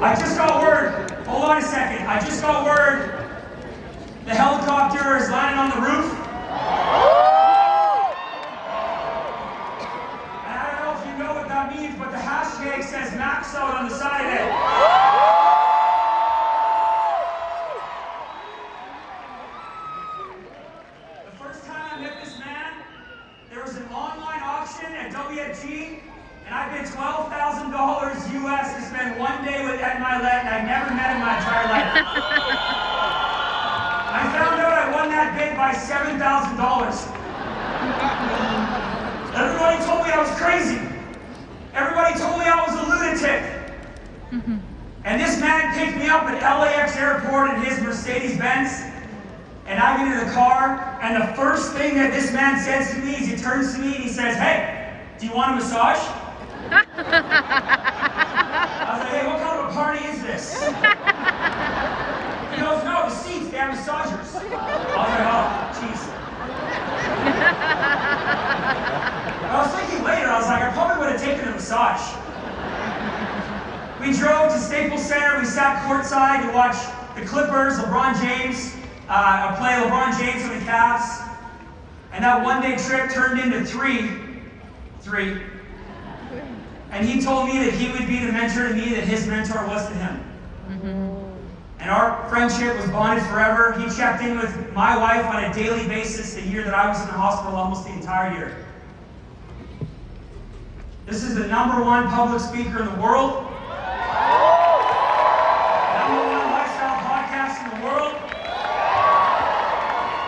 I just got word. Hold on a second. I just got word. The helicopter is landing on the roof. And I don't know if you know what that means, but the hashtag says Max out on the side of it. The first time I met this man, there was an online auction at WFG, and I bid $12,000 US to spend one day with Mylett, and I'd never met him in my entire life. I found out I won that bid by $7,000. Everybody told me I was crazy. Everybody told me I was a lunatic. And this man picked me up at LAX airport in his Mercedes-Benz, and I get in the car, and the first thing that this man says to me is he turns to me and he says, "Hey, do you want a massage?" I was like, "Hey, what kind of a party is this?" He goes, "No, the seats, they have massagers." I was like, "Oh, jeez." I was thinking later, I was like, I probably would have taken a massage. We drove to Staples Center, we sat courtside to watch the Clippers, LeBron James, play LeBron James for the Cavs. And that one-day trip turned into three. And he told me that he would be the mentor to me that his mentor was to him. And our friendship was bonded forever. He checked in with my wife on a daily basis the year that I was in the hospital, almost the entire year. This is the #1 public speaker in the world. #1 lifestyle podcast in the world.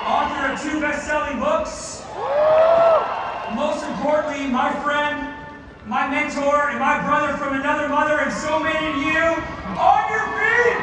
Author of 2 best-selling books. And most importantly, my friend, my mentor, and my brother from another mother, and so many of you, on your feet!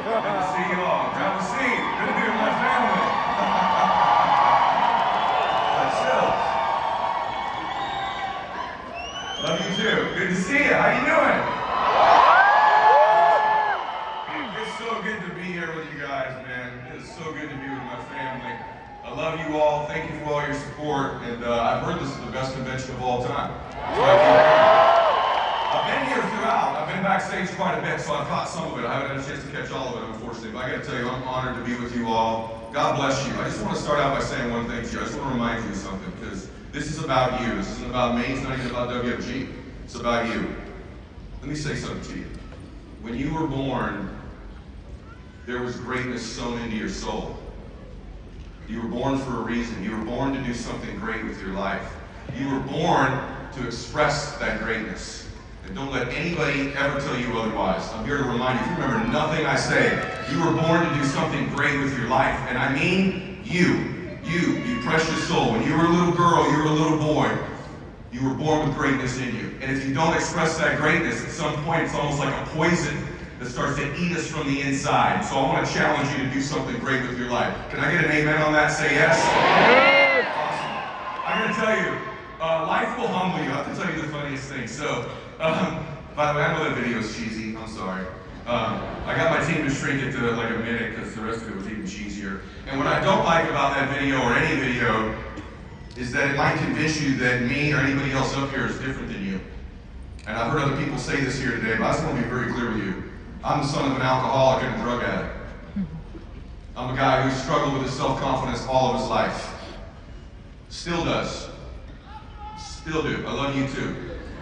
Good to see you all. Grab a seat. Good to be with my family. That's Love you too. Good to see you. How you doing? It's so good to be here with you guys, man. It's so good to be with my family. I love you all. Thank you for all your support. And I've heard this is the best convention of all time. I've been here throughout. I've been backstage quite a bit, so I've caught some of it. I haven't had a chance to catch all of it, unfortunately. But I got to tell you, I'm honored to be with you all. God bless you. I just want to start out by saying one thing to you. I just want to remind you of something, because this is about you. This isn't about me. It's not even about WFG. It's about you. Let me say something to you. When you were born, there was greatness sown into your soul. You were born for a reason. You were born to do something great with your life. You were born to express that greatness. And don't let anybody ever tell you otherwise. I'm here to remind you, if you remember nothing I say, you were born to do something great with your life. And I mean you precious soul. When you were a little girl, you were a little boy, you were born with greatness in you. And if you don't express that greatness, at some point it's almost like a poison that starts to eat us from the inside. So I want to challenge you to do something great with your life. Can I get an amen on that? Say yes. Awesome. I'm going to tell you, life will humble you. I have to tell you the funniest thing. So, by the way, I know that video is cheesy. I'm sorry. I got my team to shrink it to like a minute because the rest of it was even cheesier. And what I don't like about that video or any video is that it might convince you that me or anybody else up here is different than you. And I've heard other people say this here today, but I just want to be very clear with you. I'm the son of an alcoholic and a drug addict. I'm a guy who struggled with his self-confidence all of his life. Still does. Still do. I love you too.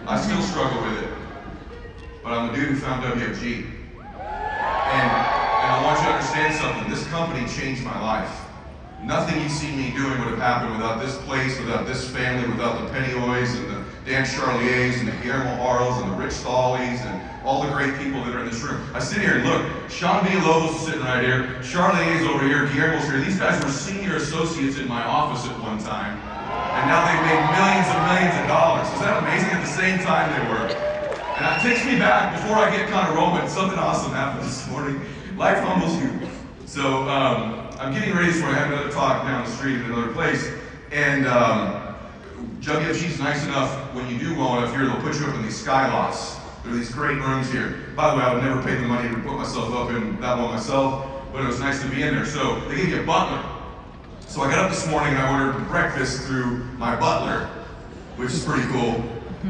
I still struggle with it. But I'm a dude who found WFG. And I want you to understand something. This company changed my life. Nothing you see me doing would have happened without this place, without this family, without the Pennyoys and the Dan Charliers and the Guillermo Harrells and the Rich Stollies and all the great people that are in this room. I sit here and look, Sean Villalobos is sitting right here, Charlier's over here, Guillermo's here. These guys were senior associates in my office at one time, and now they've made millions and millions of dollars. Is that amazing? At the same time they were. And that takes me back, before I get kind of rolling, something awesome happened this morning. Life humbles you. So I'm getting ready for I have another talk down the street in another place, and WFG's nice enough when you do well enough here, they'll put you up in these sky lofts. There are these great rooms here. By the way, I would never pay the money to put myself up in that one myself, but it was nice to be in there. So they give you a butler. So I got up this morning and I ordered breakfast through my butler, which is pretty cool.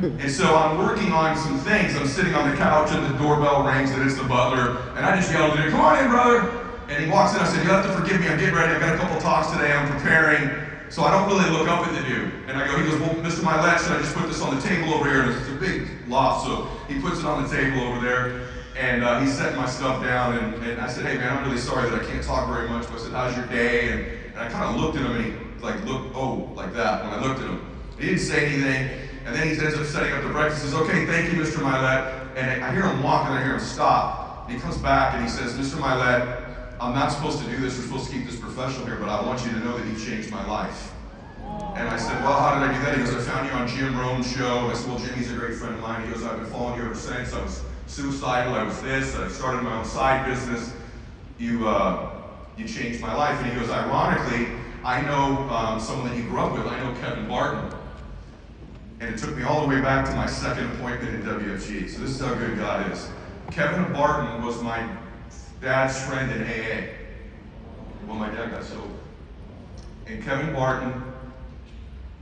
And so I'm working on some things. I'm sitting on the couch and the doorbell rings and it's the butler. And I just yelled at him, "Come on in, brother." And he walks in. I said, "You'll have to forgive me. I'm getting ready. I've got a couple talks today. I'm preparing." So I don't really look up at the dude. And I go, he goes, "Well, Mr. Mylett, should I just put this on the table over here?" And it's a big loft, so he puts it on the table over there. And he's setting my stuff down. And I said, "Hey, man, I'm really sorry that I can't talk very much." But I said, "How's your day?" And I kind of looked at him, and he looked, like that when I looked at him. He didn't say anything. And then he ends up setting up the breakfast. He says, "Okay, thank you, Mr. Mylett." And I hear him walk, and I hear him stop. And he comes back, and he says, "Mr. Mylett, I'm not supposed to do this. We're supposed to keep this professional here, but I want you to know that you changed my life." And I said, "Well, how did I do that?" He goes, "I found you on Jim Rome's show." I said, "Well, Jimmy's a great friend of mine." He goes, "I've been following you ever since. I was suicidal. I was this. I started my own side business. You changed my life." And he goes, "Ironically, I know someone that you grew up with. I know Kevin Barton." And it took me all the way back to my second appointment in WFG. So this is how good God is. Kevin Barton was my dad's friend in AA. Well, my dad got sober. And Kevin Barton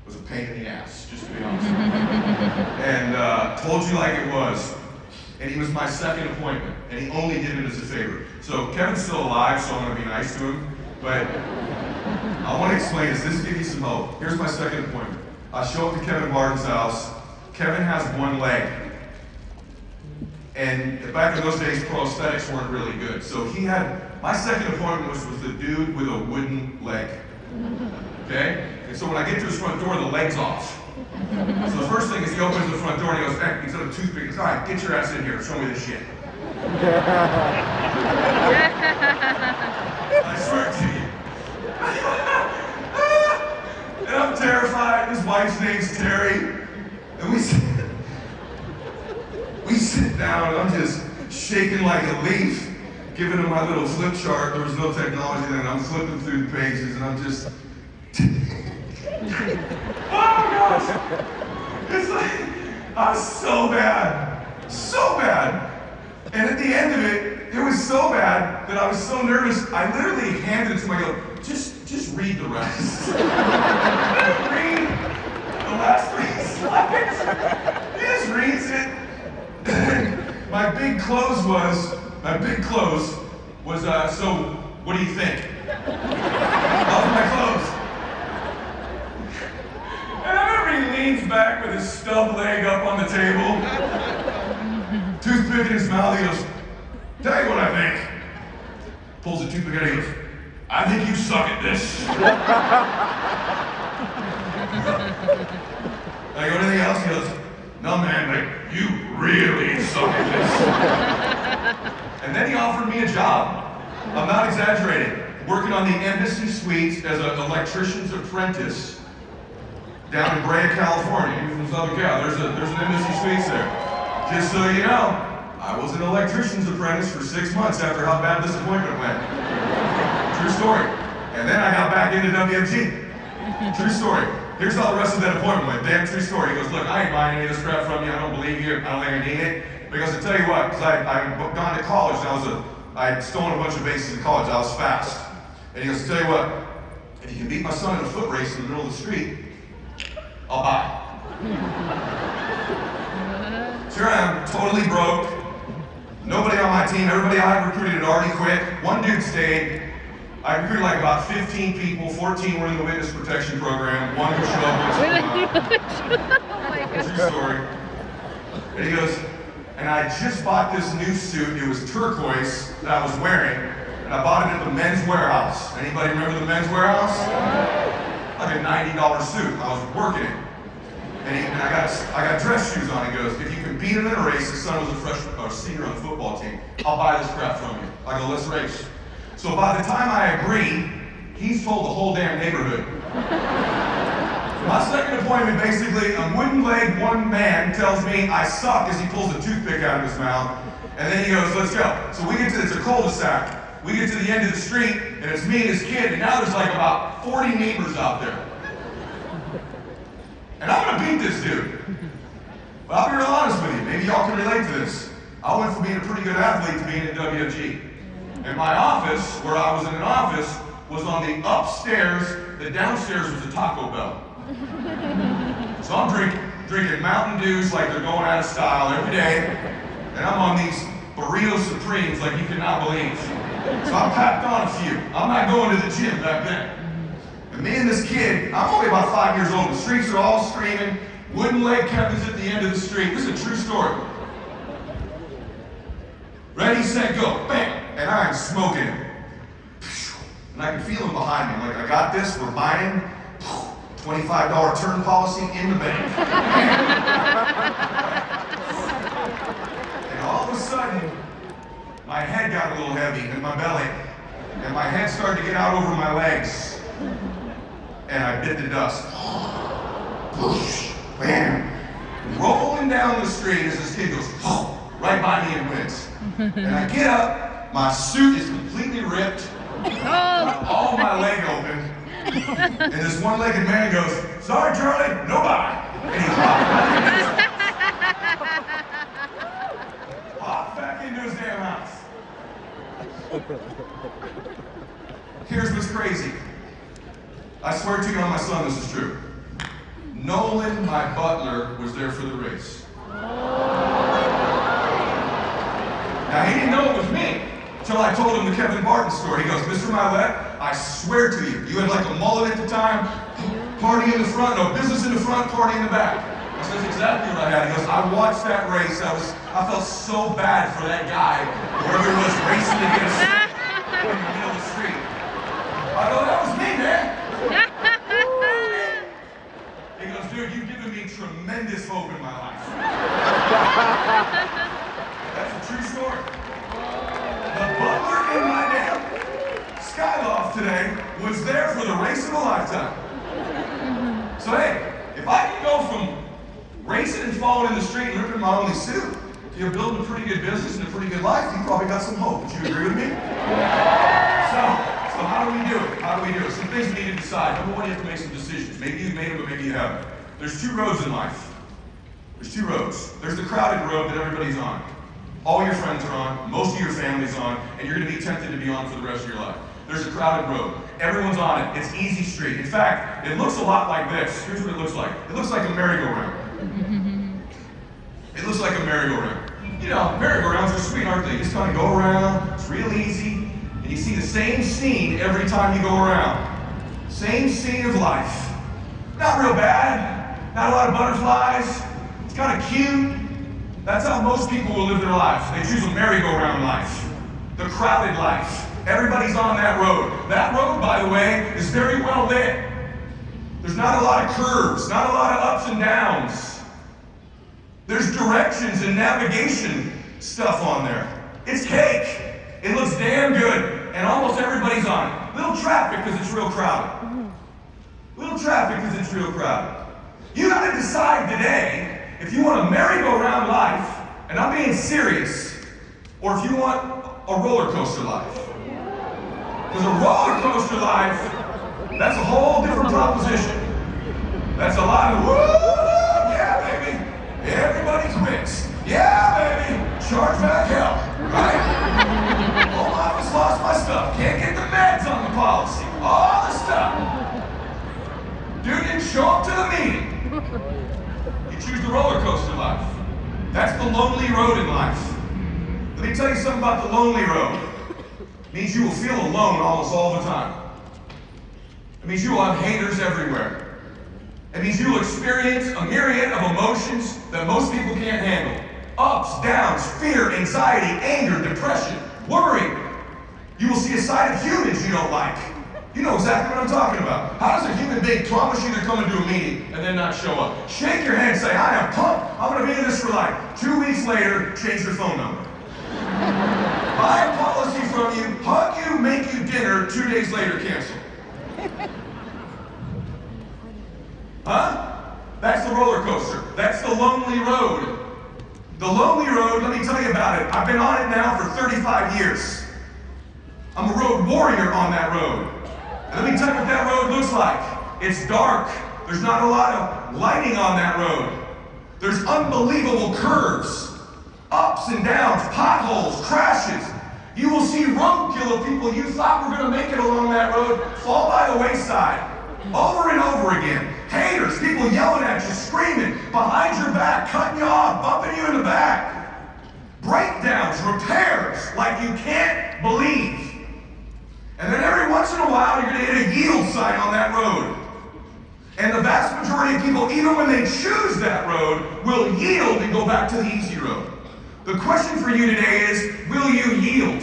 was a pain in the ass, just to be honest with you. And told you like it was. And he was my second appointment. And he only did it as a favor. So Kevin's still alive, so I'm going to be nice to him. But I want to explain this. This will give you some hope. Here's my second appointment. I show up to Kevin Barton's house. Kevin has one leg. And back in those days, prosthetics weren't really good. So he had, my second appointment was with the dude with a wooden leg. Okay? And so when I get to his front door, the leg's off. So the first thing is he opens the front door and he goes, "Hey," he's got a toothpick. He goes, "All right, get your ass in here. Show me this shit." I swear to you. And I'm terrified. His wife's name's Terry. And we sit down and I'm just shaking like a leaf, giving him my little flip chart. There was no technology then. I'm flipping through the pages and I'm just, oh gosh. It's like, I was so bad. So bad. And at the end of it, it was so bad that I was so nervous, I literally handed it to him. I go, just read the rest. Read the last 3 slides. He just reads it. My big close was, "So, what do you think?" Of my clothes. And I remember he leans back with his stub leg up on the table, toothpick in his mouth. He goes, "Tell you what I think." Pulls a toothpick out. He goes, "I think you suck at this." I go, "Anything else?" He goes, No, man, like, you really suck at this. And then he offered me a job. I'm not exaggerating. Working on the Embassy Suites as an electrician's apprentice down in Brea, California. You're from Southern Cal. There's an Embassy Suites there. Just so you know, I was an electrician's apprentice for 6 months after how bad this appointment went. True story. And then I got back into WFG. True story. Here's how the rest of that appointment went. Damn true story. He goes, look, I ain't buying any of this crap from you. I don't believe you. I don't think I need it. Because I tell you what, because I'd gone to college and I'd stolen a bunch of bases in college. I was fast. And he goes, tell you what, if you can beat my son in a foot race in the middle of the street, I'll buy. So here I am, totally broke. Nobody on my team, everybody I had recruited had already quit. One dude stayed. I recruited like about 15 people, 14 were in the witness protection program, one who showed up once in a while. True story. And he goes, and I just bought this new suit, it was turquoise, that I was wearing, and I bought it at the Men's Warehouse. Anybody remember the Men's Warehouse? Like a $90 suit, I was working it. And I got dress shoes on. He goes, if you can beat him in a race, his son was a freshman or senior on the football team, I'll buy this crap from you. I go, let's race. So by the time I agree, he's told the whole damn neighborhood. My second appointment, basically, a wooden-legged one man tells me I suck as he pulls a toothpick out of his mouth. And then he goes, let's go. So we get to, it's a cul-de-sac. We get to the end of the street, and it's me and his kid, and now there's like about 40 neighbors out there. And I'm gonna beat this dude. But I'll be real honest with you, maybe y'all can relate to this. I went from being a pretty good athlete to being in WFG. And my office, where I was in an office, was on the upstairs, the downstairs was a Taco Bell. So I'm drinking Mountain Dews like they're going out of style every day, and I'm on these Burrito Supremes like you cannot believe. So I packed on a few. I'm not going to the gym back then. And me and this kid, I'm only about 5 years old, the streets are all screaming, wooden leg Kevin's at the end of the street. This is a true story. Ready, set, go, bam! And I'm smoking. And I can feel him behind me. I'm like, I got this, we're buying. $25 term policy in the bank. And all of a sudden, my head got a little heavy in my belly. And my head started to get out over my legs. And I bit the dust. Bam. Rolling down the street as this kid goes right by me and wins. And I get up, my suit is completely ripped, all my leg open. And this one-legged man goes, sorry, Charlie, no bye. And he hopped back into his damn house. Here's what's crazy. I swear to you on my son, this is true. Nolan, my butler, was there for the race. Now, he didn't know it was me until I told him the Kevin Barton story. He goes, Mr. Mylett, I swear to you, you had like a mullet at the time, party in the front, no, business in the front, party in the back. I said, that's exactly what I had. He goes, I watched that race. I felt so bad for that guy, whoever it was racing to get a seat in the middle of the street. I go, that was me, man. He goes, dude, you've given me tremendous hope in my life. That's a true story. The butler in my damn Skyloft today was there for the race of a lifetime. So hey, if I can go from racing and falling in the street and ripping my only suit to you building a pretty good business and a pretty good life, you probably got some hope. Would you agree with me? So how do we do it? How do we do it? Some things we need to decide. Number one, you have to make some decisions. Maybe you've made them, but maybe you haven't. There's two roads in life. There's two roads. There's the crowded road that everybody's on. All your friends are on, most of your family's on, and you're going to be tempted to be on for the rest of your life. There's a crowded road. Everyone's on it. It's easy street. In fact, it looks a lot like this. Here's what it looks like. It looks like a merry-go-round. It looks like a merry-go-round. You know, merry-go-rounds are sweet, aren't they? You just kind of go around. It's real easy. And you see the same scene every time you go around. Same scene of life. Not real bad. Not a lot of butterflies. It's kind of cute. That's how most people will live their lives. They choose a merry-go-round life. The crowded life. Everybody's on that road. That road, by the way, is very well lit. There's not a lot of curves, not a lot of ups and downs. There's directions and navigation stuff on there. It's cake. It looks damn good, and almost everybody's on it. Little traffic because it's real crowded. Little traffic because it's real crowded. You got to decide today if you want a merry-go-round life, and I'm being serious, or if you want a roller coaster life. Because a roller coaster life, that's a whole different proposition. That's a lot of, woo, yeah, baby. Everybody's rich. Yeah, baby. Charge back hell, right? Home office lost my stuff. Can't get the meds on the policy. All the stuff. Dude didn't show up to the meeting. You choose the roller coaster life. That's the lonely road in life. Let me tell you something about the lonely road. It means you will feel alone almost all the time. It means you will have haters everywhere. It means you will experience a myriad of emotions that most people can't handle. Ups, downs, fear, anxiety, anger, depression, worry. You will see a side of humans you don't like. You know exactly what I'm talking about. How does a human being promise you they're coming to a meeting and then not show up? Shake your hand and say, I am pumped. I'm going to be in this for life. 2 weeks later, change your phone number. Buy a policy from you, hug you, make you dinner, 2 days later, cancel. Huh? That's the roller coaster. That's the lonely road. The lonely road, let me tell you about it. I've been on it now for 35 years. I'm a road warrior on that road. And let me tell you what that road looks like. It's dark. There's not a lot of lighting on that road. There's unbelievable curves, ups and downs, potholes, crashes. You will see roadkill of people you thought were going to make it along that road fall by the wayside over and over again. Haters, people yelling at you, screaming, behind your back, cutting you off, bumping you in the back. Breakdowns, repairs, like you can't believe. And then every once in a while, you're going to hit a yield sign on that road. And the vast majority of people, even when they choose that road, will yield and go back to the easy road. The question for you today is, will you yield?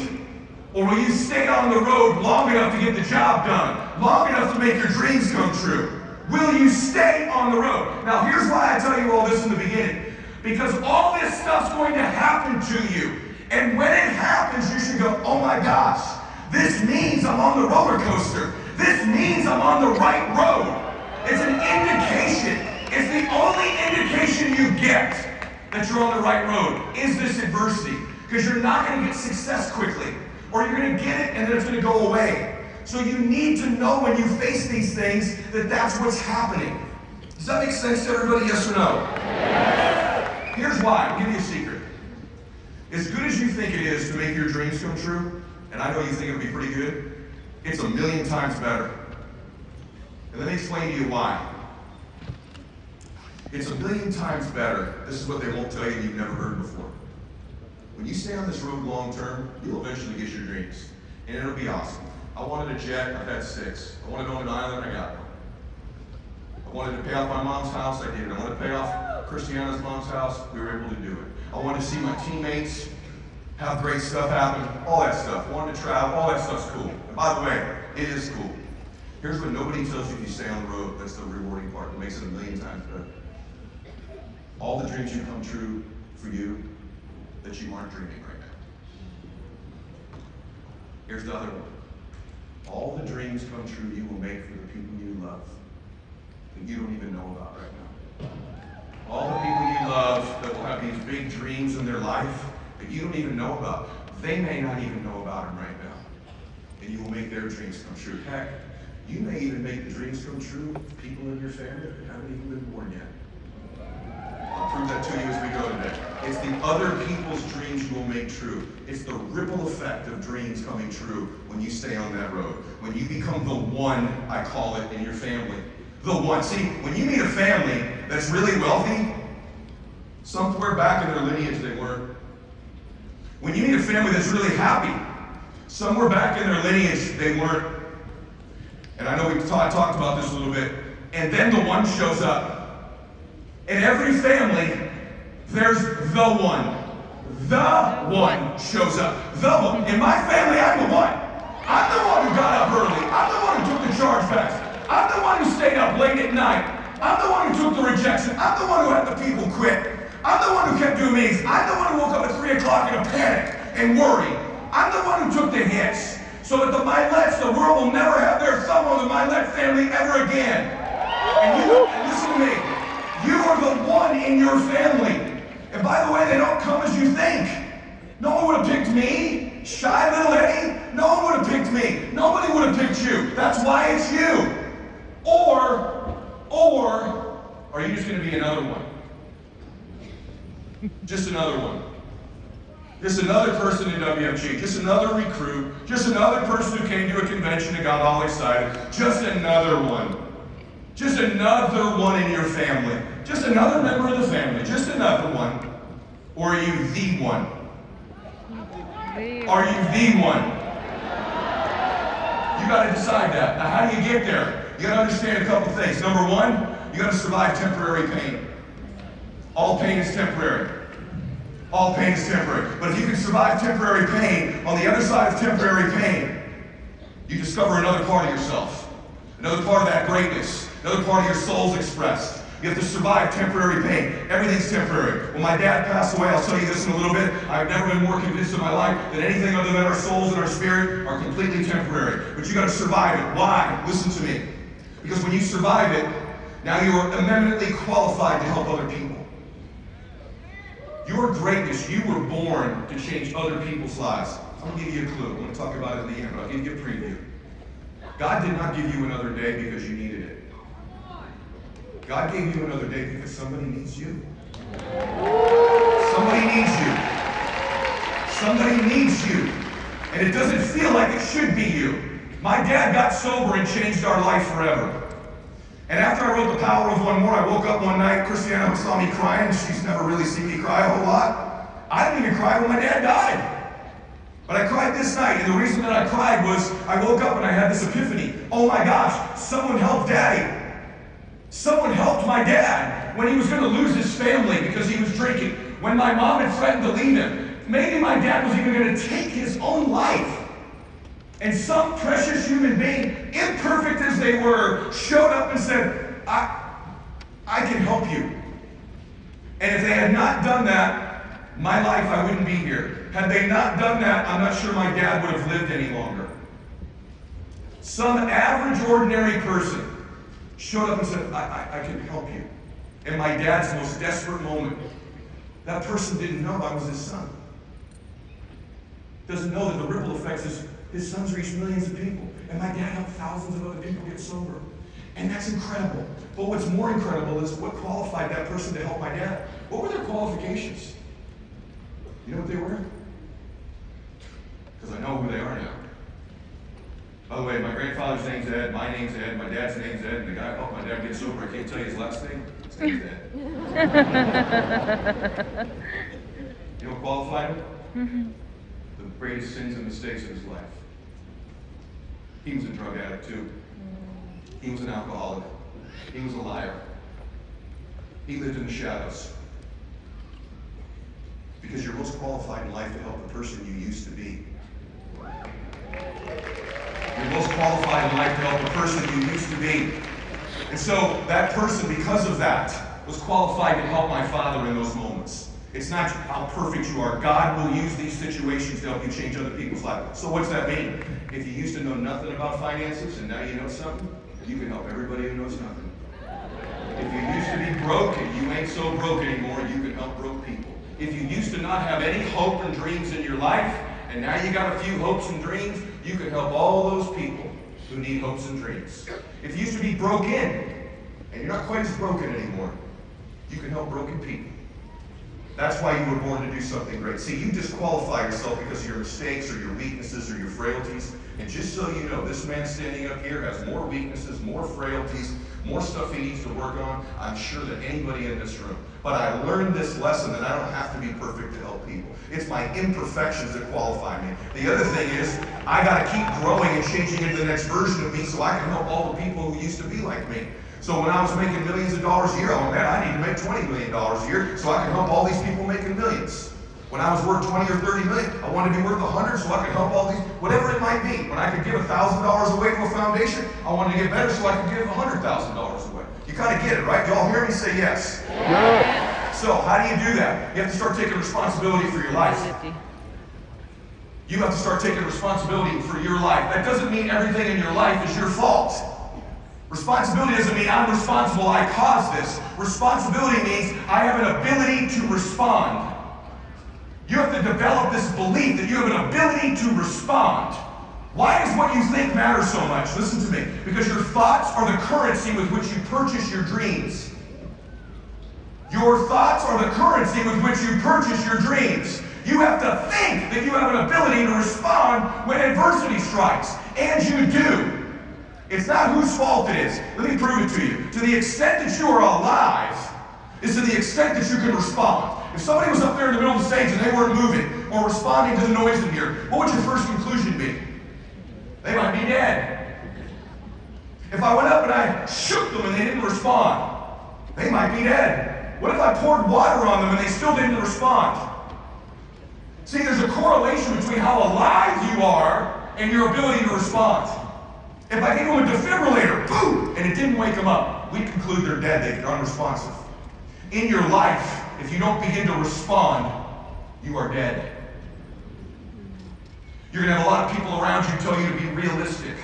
Or will you stay on the road long enough to get the job done? Long enough to make your dreams come true? Will you stay on the road? Now here's why I tell you all this in the beginning. Because all this stuff's going to happen to you. And when it happens, you should go, oh my gosh, this means I'm on the roller coaster. This means I'm on the right road. It's an indication. It's the only indication you get that you're on the right road, is this adversity. Because you're not going to get success quickly. Or you're going to get it and then it's going to go away. So you need to know when you face these things that that's what's happening. Does that make sense to everybody, yes or no? Yes. Here's why. I'll give you a secret. As good as you think it is to make your dreams come true, and I know you think it'll be pretty good, it's a million times better. And let me explain to you why. It's a million times better. This is what they won't tell you you've never heard before. When you stay on this road long term, you'll eventually get your dreams. And it'll be awesome. I wanted a jet, I've had 6. I wanted to own an island, I got one. I wanted to pay off my mom's house, I did it. I wanted to pay off Christiana's mom's house, we were able to do it. I wanted to see my teammates have great stuff happen, all that stuff. I wanted to travel, all that stuff's cool. And by the way, it is cool. Here's what nobody tells you if you stay on the road. That's the rewarding part. It makes it a million times better. All the dreams you come true for you that you aren't dreaming right now. Here's the other one. All the dreams come true you will make for the people you love that you don't even know about right now. All the people you love that will have these big dreams in their life that you don't even know about. They may not even know about them right now. And you will make their dreams come true. Heck, you may even make the dreams come true of people in your family that haven't even been born yet. I'll prove that to you as we go today. It's the other people's dreams you will make true. It's the ripple effect of dreams coming true when you stay on that road. When you become the one, I call it, in your family. The one. See, when you meet a family that's really wealthy, somewhere back in their lineage they weren't. When you meet a family that's really happy, somewhere back in their lineage they weren't. And I know we talked about this a little bit. And then the one shows up. In every family, there's the one. The one shows up. The one. In my family, I'm the one. I'm the one who got up early. I'm the one who took the chargebacks. I'm the one who stayed up late at night. I'm the one who took the rejection. I'm the one who had the people quit. I'm the one who kept doing meetings. I'm the one who woke up at 3 o'clock in a panic and worry. I'm the one who took the hits. So that the Myletts, the world will never have their thumb on the Mylett family ever again. And listen to me. You are the one in your family. And by the way, they don't come as you think. No one would have picked me. Shy little Eddie. No one would have picked me. Nobody would have picked you. That's why it's you. Or are you just going to be another one? Just another one. Just another person in WFG. Just another recruit. Just another person who came to a convention and got all excited. Just another one. Just another one in your family. Just another member of the family. Just another one. Or are you the one? Are you the one? You got to decide that. Now, how do you get there? You got to understand a couple things. Number one, you got to survive temporary pain. All pain is temporary. All pain is temporary. But if you can survive temporary pain, on the other side of temporary pain, you discover another part of yourself. Another part of that greatness. Another part of your soul's expressed. You have to survive temporary pain. Everything's temporary. When my dad passed away, I'll tell you this in a little bit, I've never been more convinced in my life that anything other than our souls and our spirit are completely temporary. But you got to survive it. Why? Listen to me. Because when you survive it, now you are eminently qualified to help other people. Your greatness, you were born to change other people's lives. I'm going to give you a clue. I'm going to talk about it in the end, but I'll give you a preview. God did not give you another day because you needed it. God gave you another day because somebody needs you. Somebody needs you. Somebody needs you. And it doesn't feel like it should be you. My dad got sober and changed our life forever. And after I wrote The Power of One More, I woke up one night, Christiana saw me crying. She's never really seen me cry a whole lot. I didn't even cry when my dad died. But I cried this night, and the reason that I cried was I woke up and I had this epiphany. Oh my gosh, someone helped Daddy. Someone helped my dad when he was going to lose his family because he was drinking. When my mom had threatened to leave him. Maybe my dad was even going to take his own life. And some precious human being, imperfect as they were, showed up and said, I can help you. And if they had not done that, my life, I wouldn't be here. Had they not done that, I'm not sure my dad would have lived any longer. Some average, ordinary person showed up and said, I can help you. In my dad's most desperate moment, that person didn't know I was his son. Doesn't know that the ripple effects is his son's reached millions of people. And my dad helped thousands of other people get sober. And that's incredible. But what's more incredible is what qualified that person to help my dad. What were their qualifications? You know what they were? Because I know who they are now. By the way, my grandfather's name's Ed, my name's Ed, my dad's name's Ed, and the guy who helped my dad get sober, I can't tell you his last name. His name's Ed. You know what qualified him? The greatest sins and mistakes of his life. He was a drug addict too. He was an alcoholic. He was a liar. He lived in the shadows. Because you're most qualified in life to help the person you used to be. You're most qualified in life to help the person you used to be. And so that person, because of that, was qualified to help my father in those moments. It's not how perfect you are. God will use these situations to help you change other people's lives. So what's that mean? If you used to know nothing about finances and now you know something, you can help everybody who knows nothing. If you used to be broke and you ain't so broke anymore, you can help broke people. If you used to not have any hope and dreams in your life, and now you got a few hopes and dreams, you can help all those people who need hopes and dreams. If you used to be broken, and you're not quite as broken anymore, you can help broken people. That's why you were born to do something great. See, you disqualify yourself because of your mistakes or your weaknesses or your frailties. And just so you know, this man standing up here has more weaknesses, more frailties, more stuff he needs to work on, I'm sure, than anybody in this room. But I learned this lesson that I don't have to be perfect to help people. It's my imperfections that qualify me. The other thing is, I got to keep growing and changing into the next version of me so I can help all the people who used to be like me. So when I was making millions of dollars a year, I went, man, I need to make $20 million a year so I can help all these people making millions. When I was worth 20 or 30 million, I wanted to be worth 100 so I could help all these, whatever it might be. When I could give $1,000 away to a foundation, I wanted to get better so I could give $100,000 away. You kind of get it, right? You all hear me say yes? Yeah. So how do you do that? You have to start taking responsibility for your life. You have to start taking responsibility for your life. That doesn't mean everything in your life is your fault. Responsibility doesn't mean I'm responsible, I caused this. Responsibility means I have an ability to respond. You have to develop this belief that you have an ability to respond. Why does what you think matter so much? Listen to me. Because your thoughts are the currency with which you purchase your dreams. Your thoughts are the currency with which you purchase your dreams. You have to think that you have an ability to respond when adversity strikes. And you do. It's not whose fault it is. Let me prove it to you. To the extent that you are alive is to the extent that you can respond. If somebody was up there in the middle of the stage and they weren't moving or responding to the noise in here, what would your first conclusion be? They might be dead. If I went up and I shook them and they didn't respond, they might be dead. What if I poured water on them and they still didn't respond? See, there's a correlation between how alive you are and your ability to respond. If I gave them a defibrillator, boom, and it didn't wake them up, we conclude they're dead, they're unresponsive. In your life, if you don't begin to respond, you are dead. You're going to have a lot of people around you tell you to be realistic.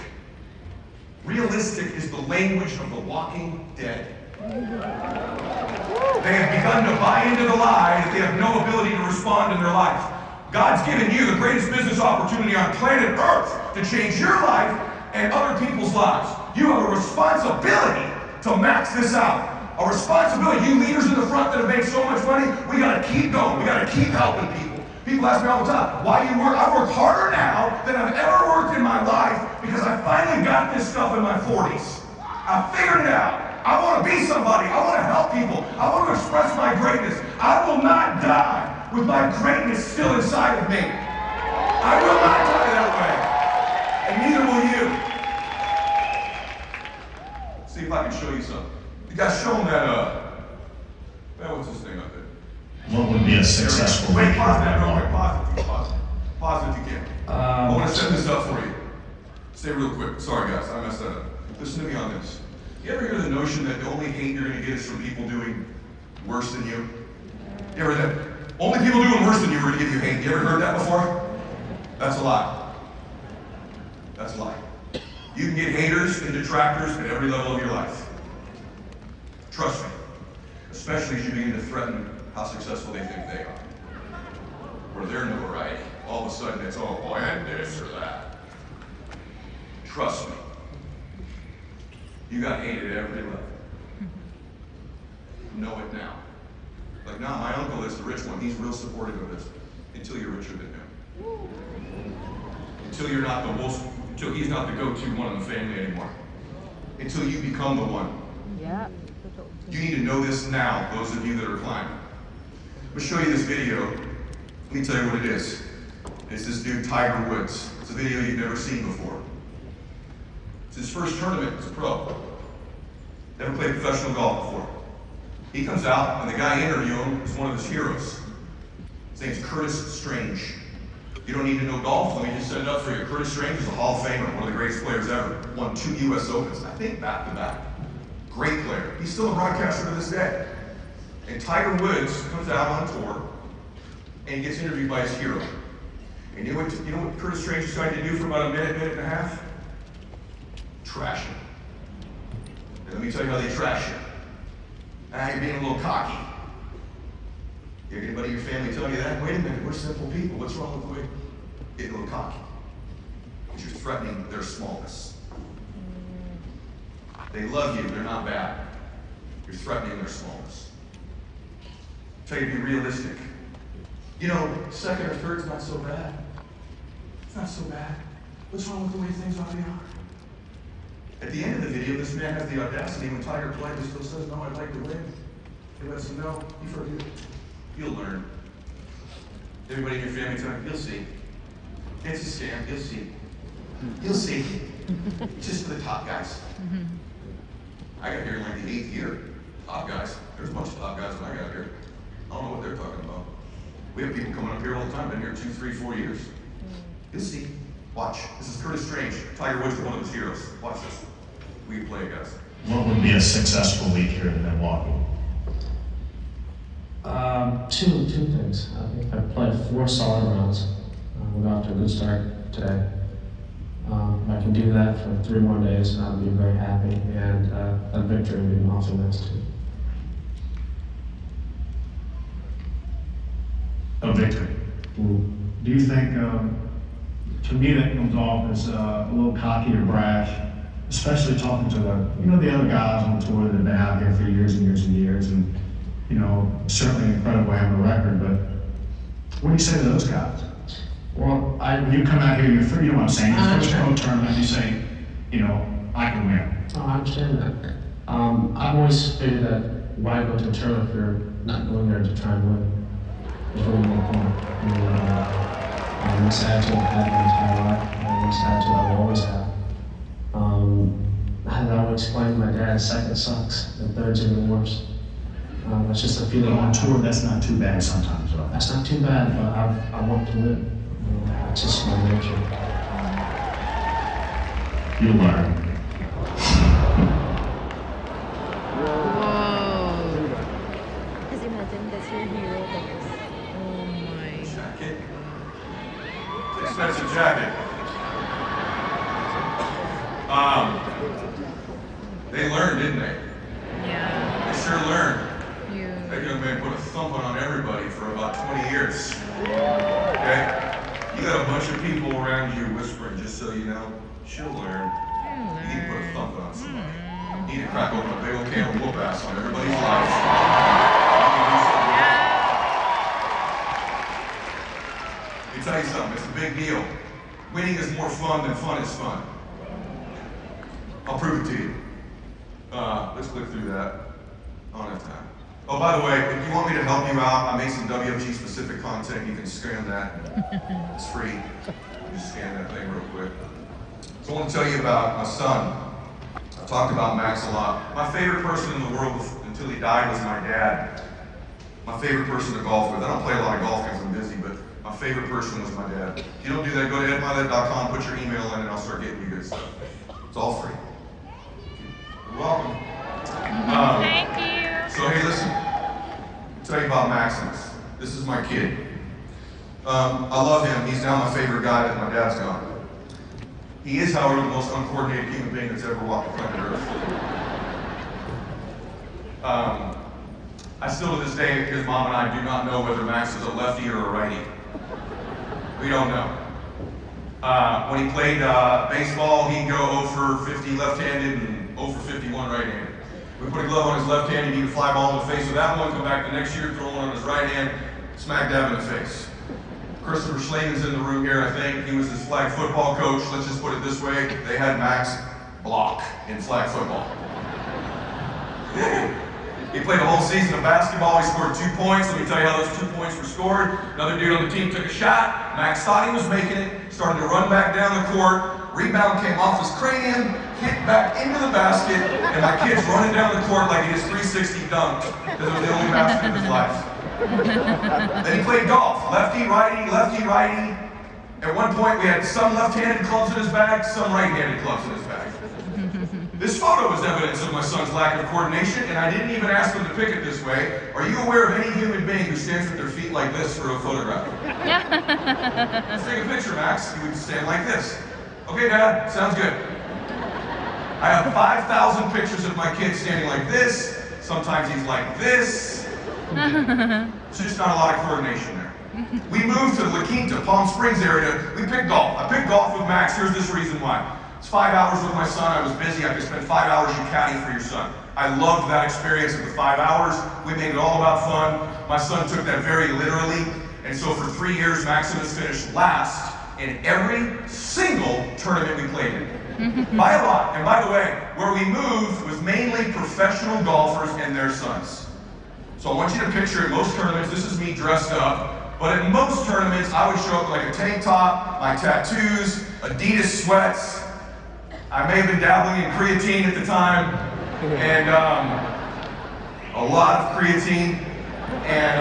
Realistic is the language of the walking dead. They have begun to buy into the lie that they have no ability to respond in their life. God's given you the greatest business opportunity on planet Earth to change your life and other people's lives. You have a responsibility to max this out. A responsibility. You leaders in the front that have made so much money, we got to keep going. We got to keep helping people. People ask me all the time, why you work? I work harder now than I've ever worked in my life because I finally got this stuff in my 40s. I figured it out. I want to be somebody. I want to help people. I want to express my greatness. I will not die with my greatness still inside of me. I will not die that way. And neither will you. See if I can show you something. You guys show them that, what's this thing up there? What would be a successful way? Wait, pause that real quick. Pause it if you can. I want to set this up for you. Stay real quick. Sorry guys, I messed that up. Listen to me on this. You ever hear the notion that the only hate you're going to get is from people doing worse than you? You ever heard that? Only people doing worse than you are going to give you hate. You ever heard that before? That's a lie. That's a lie. You can get haters and detractors at every level of your life. Trust me. Especially as you begin to threaten how successful they think they are. Or their notoriety. All of a sudden it's, oh boy, and this or that. Trust me. You got hated at every level. Know it now. Like, now my uncle is the rich one. He's real supportive of this. Until you're richer than him. Until you're not the most, until he's not the go-to one in the family anymore. Until you become the one. Yeah. You need to know this now, those of you that are climbing. I'm going to show you this video. Let me tell you what it is. It's this dude, Tiger Woods. It's a video you've never seen before. It's his first tournament as a pro. Never played professional golf before. He comes out, and the guy interviewing him is one of his heroes. His name's Curtis Strange. You don't need to know golf. Let me just set it up for you. Curtis Strange is a Hall of Famer, one of the greatest players ever. Won 2 U.S. Opens, I think back-to-back. Great player. He's still a broadcaster to this day. And Tiger Woods comes out on tour and gets interviewed by his hero. And you know what Curtis Strange decided to do for about a minute and a half? Trash him. And let me tell you how they trash him. You're being a little cocky. You have anybody in your family tell you that? Wait a minute, we're simple people. What's wrong with the way getting a little cocky? Because you're threatening their smallness. They love you, they're not bad. You're threatening their smallness. Tell you to be realistic. You know, second or third's not so bad. It's not so bad. What's wrong with the way things already are? At the end of the video, this man has the audacity when Tiger plays, he still says, no, I'd like to win. He lets him know, you forget. You'll learn. Everybody in your family telling you, you'll see. It's a scam, you'll see. You'll see. Just for the top guys. I got here in like the 8th year. Top guys. There's a bunch of top guys when I got here. I don't know what they're talking about. We have people coming up here all the time, been here 2, 3, 4 years. You'll see. Watch. This is Curtis Strange. Tiger Woods is one of his heroes. Watch this. We play, guys. What would be a successful week here in Milwaukee? Two things. I think I played 4 solid rounds. We got off to a good start today. If I can do that for 3 more days, I'll be very happy, and a victory would be also nice too. A victory. Do you think, to me, that comes off as a little cocky or brash, especially talking to the other guys on the tour that have been out here for years and years and years, and certainly incredible having a record, but what do you say to those guys? Well, When you come out here, your first, you know what I'm saying, your first pro tournament, you say, I can win. I understand that. I've always figured that why go to a tournament if you're not going there to try and win? There's really no point. This attitude I've had my entire life, and this attitude I will always have. As I would explain to my dad, second sucks, and third's even worse. It's just a feeling On tour, that's not too bad sometimes, though. That's not too bad, but I want to win. It's just my nature. You learn. Whoa. Because imagine that's your hero. Oh my. Jacket. Expensive jacket. They learned, didn't they? Yeah. They sure learned. You. That young man put a thumping on everybody for about 20 years. Okay? You got a bunch of people around you whispering, just so you know, she'll learn. You need to put a thumping on somebody. You need to crack open a big old can of whoop ass on everybody's life. Let me tell you something, it's a big deal. Winning is more fun than fun is fun. I'll prove it to you. Let's click through that. I don't have time. Oh, by the way, if you want me to help you out, I made some WFG specific content. You can scan that. It's free. You just scan that thing real quick. So I want to tell you about my son. I've talked about Max a lot. My favorite person in the world until he died was my dad. My favorite person to golf with. I don't play a lot of golf because I'm busy, but my favorite person was my dad. If you don't do that, go to Mylett.com, put your email in, and I'll start getting you good stuff. It's all free. You're welcome. Thank you. So hey, listen. I'll tell you about Maximus. This is my kid. I love him. He's now my favorite guy that my dad's gone. He is, however, the most uncoordinated human being that's ever walked the planet Earth. I still to this day, his mom and I do not know whether Max is a lefty or a righty. We don't know. When he played baseball, he'd go 0 for 50 left-handed and 0 for 51 right-handed. We put a glove on his left hand, he'd eat a fly ball in the face with that one, come back the next year, throw one on his right hand, smack dab in the face. Christopher Schleman's in the room here, I think. He was his flag football coach. Let's just put it this way. They had Max block in flag football. He played a whole season of basketball. He scored 2 points. Let me tell you how those 2 points were scored. Another dude on the team took a shot. Max thought he was making it, started to run back down the court. Rebound came off his cranium, hit back into the basket, and my kid's running down the court like he just 360 dunked because it was the only basket of his life. Then he played golf, lefty, righty, lefty, righty. At one point we had some left-handed clubs in his bag, some right-handed clubs in his bag. This photo is evidence of my son's lack of coordination, and I didn't even ask him to pick it this way. Are you aware of any human being who stands with their feet like this for a photograph? Let's take a picture, Max. You would stand like this. Okay, Dad, sounds good. I have 5,000 pictures of my kid standing like this. Sometimes he's like this. It's just not a lot of coordination there. We moved to La Quinta, Palm Springs area. We picked golf. I picked golf with Max. Here's this reason why. It's 5 hours with my son. I was busy. I could spend 5 hours in caddy for your son. I loved that experience of the 5 hours. We made it all about fun. My son took that very literally. And so for 3 years, Maximus finished last in every single tournament we played in. By a lot. And by the way, where we moved was mainly professional golfers and their sons. So I want you to picture at most tournaments, this is me dressed up, but at most tournaments, I would show up like a tank top, my tattoos, Adidas sweats. I may have been dabbling in creatine at the time, and a lot of creatine, and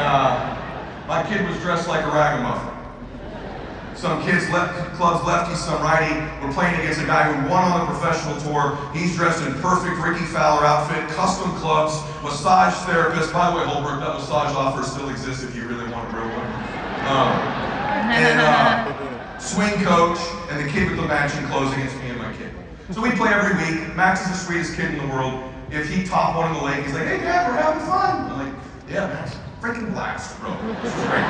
my kid was dressed like a ragamuffin. Some kids, clubs lefty, some righty. We're playing against a guy who won on the professional tour. He's dressed in perfect Ricky Fowler outfit, custom clubs, massage therapist. By the way, Holbrook, that massage offer still exists if you really want a real one. Swing coach, and the kid with the matching clothes against me and my kid. So we play every week. Max is the sweetest kid in the world. If he top one in the lake, he's like, hey Dad, we're having fun. I'm like, yeah, Max, freaking blast, bro. This is great.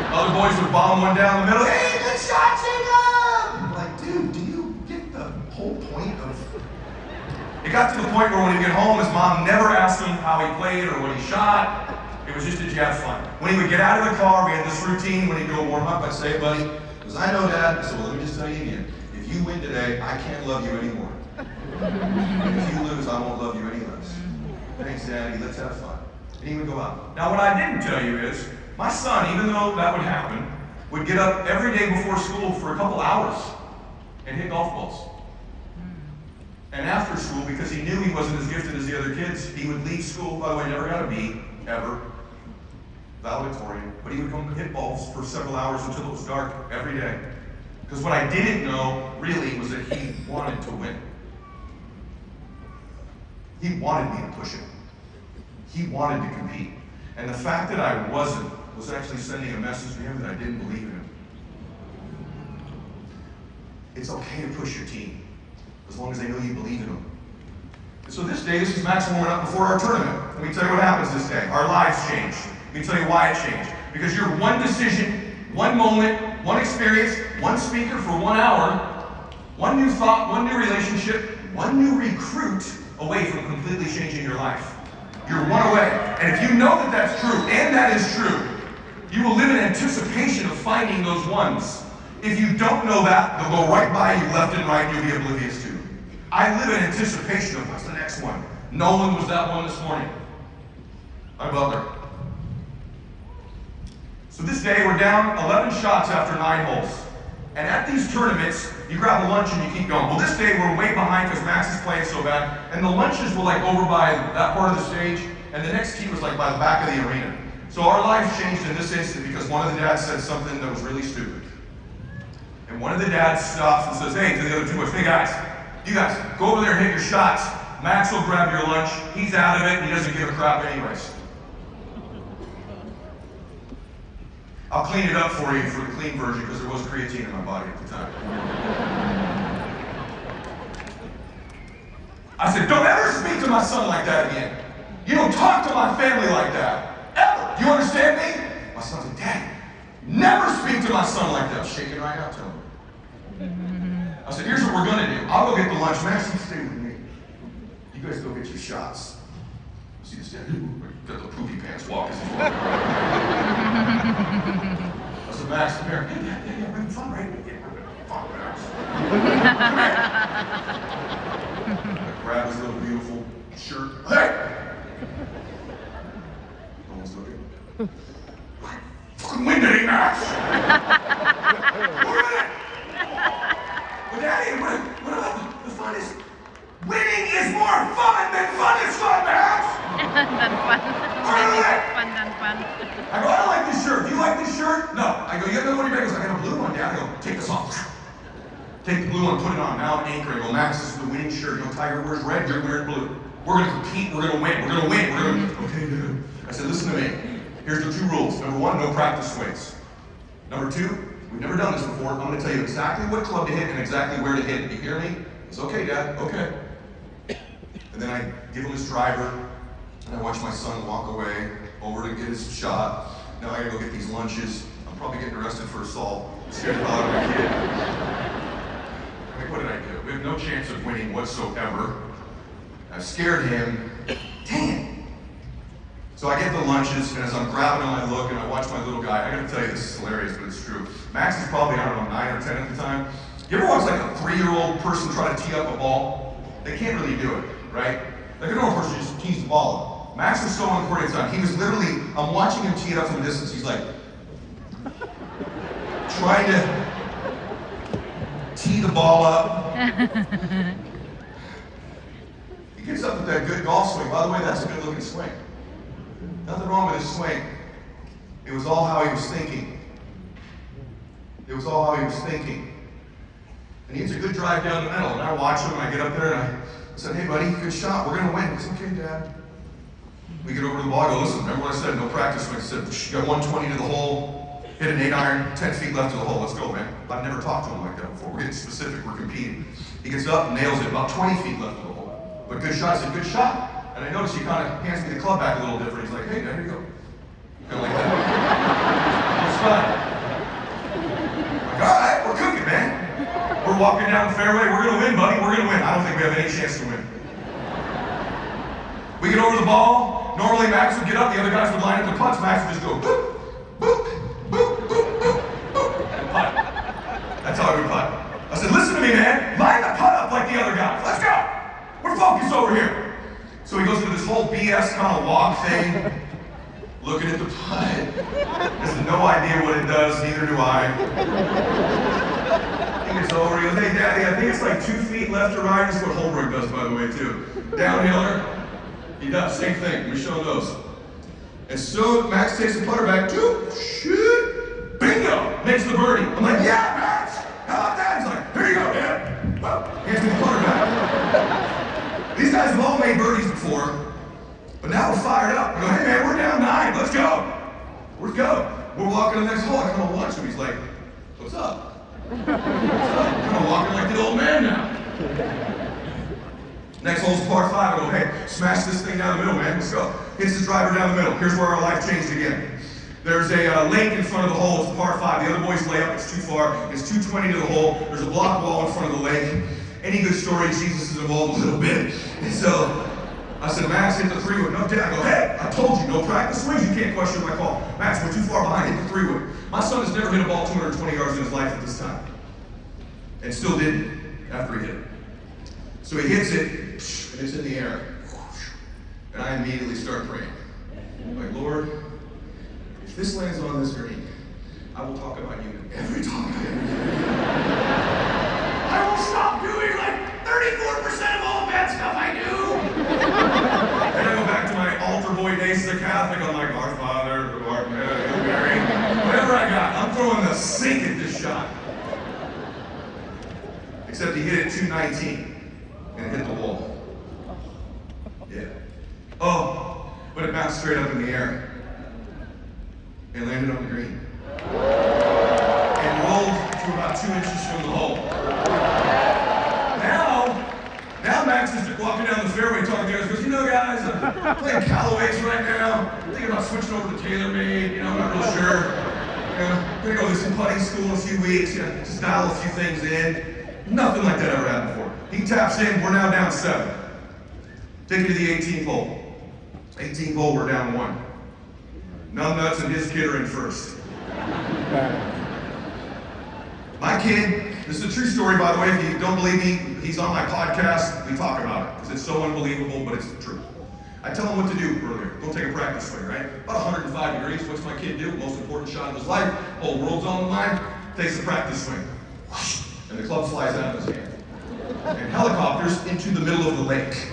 Other boys would bomb one down the middle. Hey, good shot, Jacob! I'm like, dude, do you get the whole point of... It got to the point where when he'd get home, his mom never asked him how he played or what he shot. It was just, did you have fun? When he would get out of the car, we had this routine. When he'd go warm up, I'd say, hey, buddy, because I know, Dad. I said, well, let me just tell you again. If you win today, I can't love you anymore. If you lose, I won't love you any less. Thanks, Daddy. Let's have fun. And he would go out. Now, what I didn't tell you is, my son, even though that would happen, would get up every day before school for a couple hours and hit golf balls. And after school, because he knew he wasn't as gifted as the other kids, he would leave school. By the way, never got a B, ever. Valedictorian. But he would come hit balls for several hours until it was dark every day. Because what I didn't know, really, was that he wanted to win. He wanted me to push him. He wanted to compete. And the fact that I wasn't was actually sending a message to him that I didn't believe in him. It's okay to push your team, as long as they know you believe in them. And so this day, this is Max warming up before our tournament. Let me tell you what happens this day. Our lives changed. Let me tell you why it changed. Because you're one decision, one moment, one experience, one speaker for 1 hour, one new thought, one new relationship, one new recruit away from completely changing your life. You're one away. And if you know that that's true, and that is true, you will live in anticipation of finding those ones. If you don't know that, they'll go right by you left and right, and you'll be oblivious to. I live in anticipation of what's the next one. Nolan was that one this morning. My butler. So this day we're down 11 shots after 9 holes. And at these tournaments, you grab a lunch and you keep going. Well, this day we're way behind because Max is playing so bad. And the lunches were like over by that part of the stage, and the next tee was like by the back of the arena. So our lives changed in this instant because one of the dads said something that was really stupid. And one of the dads stops and says, hey, to the other two boys, hey guys, you guys, go over there and hit your shots. Max will grab your lunch. He's out of it, and he doesn't give a crap anyways. I'll clean it up for you for the clean version because there was creatine in my body at the time. I said, don't ever speak to my son like that again. You don't talk to my family like that. Ever. You understand me? My son said, Dad, never speak to my son like that. I was shaking right out to him. I said, here's what we're going to do. I'll go get the lunch. Max, you stay with me. You guys go get your shots. See this dad? Got the poopy pants walk as he's walking around. I said, Max, come here. Yeah, we're having fun, right? Yeah, we're having fun, Max. I grabbed his little beautiful shirt. Hey! No one's looking. Fucking windy, Max! We're in it! But Daddy, what about the fun is? Winning is more fun than fun is fun, Max! Fun. I go, I don't like this shirt. Do you like this shirt? No. I go, you have no money back? He goes, I got a blue one, Dad. I go, take this off. Take the blue one, put it on. Now I'm anchoring. I go, Max, this is the winning shirt. You know, Tiger wears red, you're wearing blue. We're going to compete. We're going to win. We're going to win. We're going to... Okay, good. I said, listen to me. Here's the 2 rules. Number 1, no practice swings. Number 2, we've never done this before. I'm going to tell you exactly what club to hit and exactly where to hit it. You hear me? It's okay, Dad. Okay. And then I give him his driver, and I watch my son walk away over to get his shot. Now I gotta go get these lunches. I'm probably getting arrested for assault. Scared the hell out of my kid. I mean, what did I do? We have no chance of winning whatsoever. I scared him. Dang it. So I get the lunches, and as I'm grabbing them, I look, and I watch my little guy. I gotta tell you, this is hilarious, but it's true. Max is probably, I don't know, 9 or 10 at the time. You ever watch like a 3-year-old person try to tee up a ball? They can't really do it, right? Like a normal person just tees the ball up. Max was so on court at the time. He was literally, I'm watching him tee it up from a distance. He's like, trying to tee the ball up. He gets up with that good golf swing. By the way, that's a good looking swing. Nothing wrong with his swing. It was all how he was thinking. It was all how he was thinking. And he has a good drive down the middle. And I watch him, and I get up there, and I said, hey, buddy, good shot. We're going to win. He said, okay, Dad. We get over to the ball. I go, listen, remember what I said? No practice. I said, you got 120 to the hole, hit an 8-iron, 10 feet left to the hole. Let's go, man. I've never talked to him like that before. We're getting specific. We're competing. He gets up, nails it, about 20 feet left to the hole. But good shot. I said, good shot. And I noticed he kind of hands me the club back a little different. He's like, hey, Dad, here you go. Kind of like that. It's fine. Like, all right, we're cooking, man. We're walking down the fairway. We're going to win, buddy. We're going to win. I don't think we have any chance to win. We get over the ball. Normally, Max would get up. The other guys would line up the putts. Max would just go boop, boop, boop, boop, boop, boop, and putt. That's how he would putt. I said, listen to me, man. Line the putt up like the other guys. Let's go. We're focused over here. So he goes into this whole BS kind of walk thing, looking at the putt. Has no idea what it does. Neither do I. It's over. He goes, hey, Daddy, I think it's like 2 feet left or right. That's what Holbrook does, by the way, too. Downhiller, he does. Same thing. Michelle knows. And so Max takes the putter back. Shoot. Bingo. Makes the birdie. I'm like, yeah, Max. How about that? He's like, here you go, Dad. Well, hands me the putter back. These guys have all made birdies before, but now we're fired up. I go, hey, man, we're down 9. Let's go. Let's go. We're walking to the next hole. I come and watch him. He's like, what's up? I'm kind of walking like the old man now. Next hole's par 5. I go, hey, smash this thing down the middle, man. Let's go. Hits his driver down the middle. Here's where our life changed again. There's a lake in front of the hole. It's a par 5. The other boys lay up. It's too far. It's 220 to the hole. There's a block wall in front of the lake. Any good story, Jesus is involved a little bit. And so I said, Max, hit the 3-wood. No, Dad. I go, hey, I told you, no practice swings. You can't question my call. Max, we're too far behind. Hit the 3-wood. My son has never hit a ball 220 yards in his life at this time. And still didn't after he hit it. So he hits it, and it's in the air. And I immediately start praying. I'm like, Lord, if this lands on this green, I will talk about you every time I will stop doing like 34% of all bad stuff I do. And I go back to my altar boy days as a Catholic. I'm like, our Father, who art in heaven, Mary. Whatever I got, I'm throwing the sink at this shot. Except he hit it 219 and it hit the wall. Yeah. Oh, but it bounced straight up in the air and landed on the green. And rolled to about 2 inches from the hole. Now Max is walking down the fairway talking to you guys. He goes, you know, guys, I'm playing Callaway's right now. I'm thinking about switching over to TaylorMade. I'm not real sure. I'm gonna go to some putting school in a few weeks. Just dial a few things in. Nothing like that ever happened before. He taps in. We're now down 7. Take it to the 18th hole. 18th hole, we're down 1. Numbnuts and his kid are in first. My kid, this is a true story, by the way. If you don't believe me, he's on my podcast. We talk about it because it's so unbelievable, but it's true. I tell him what to do earlier. Go take a practice swing, right? About 105 degrees. What's my kid do? Most important shot of his life. Whole world's on the line. Takes a practice swing. And the club flies out of his hand. And helicopters into the middle of the lake.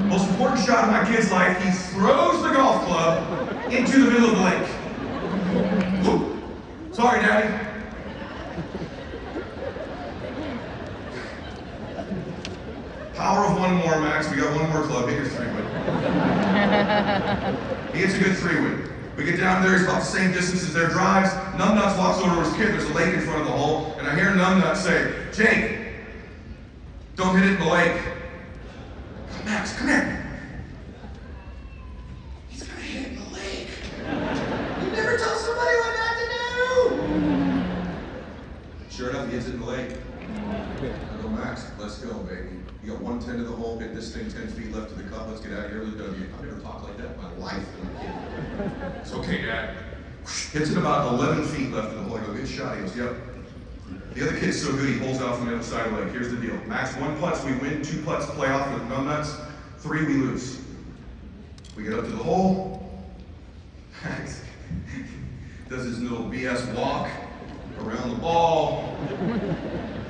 Most important shot of my kid's life, he throws the golf club into the middle of the lake. Whoop. Sorry, Daddy. Power of one more, Max. We got one more club. Hit your 3-wood. He hits a good 3-wood. We get down there, he's about the same distance as their drives. Numbnuts walks over to his kid. There's a lake in front of the hole. And I hear Numbnuts say, Jake, don't hit it in the lake. Max, come here. He's gonna hit it in the lake. You never tell somebody what not to do. Sure enough, he hits it in the lake. I go, Max, let's go, baby. You got 110 to the hole, hit this thing 10 feet left to the cup. Let's get out of here with a W. I've never talked like that in my life. It's okay, Dad. Hits it about 11 feet left in the hole. I go, good shot. He goes, yep. The other kid's so good, he pulls out from the other side of the lake. Here's the deal. Max, 1 putts, we win. 2 putts, play off with Numbnuts. 3, we lose. We get up to the hole. Max does his little BS walk around the ball.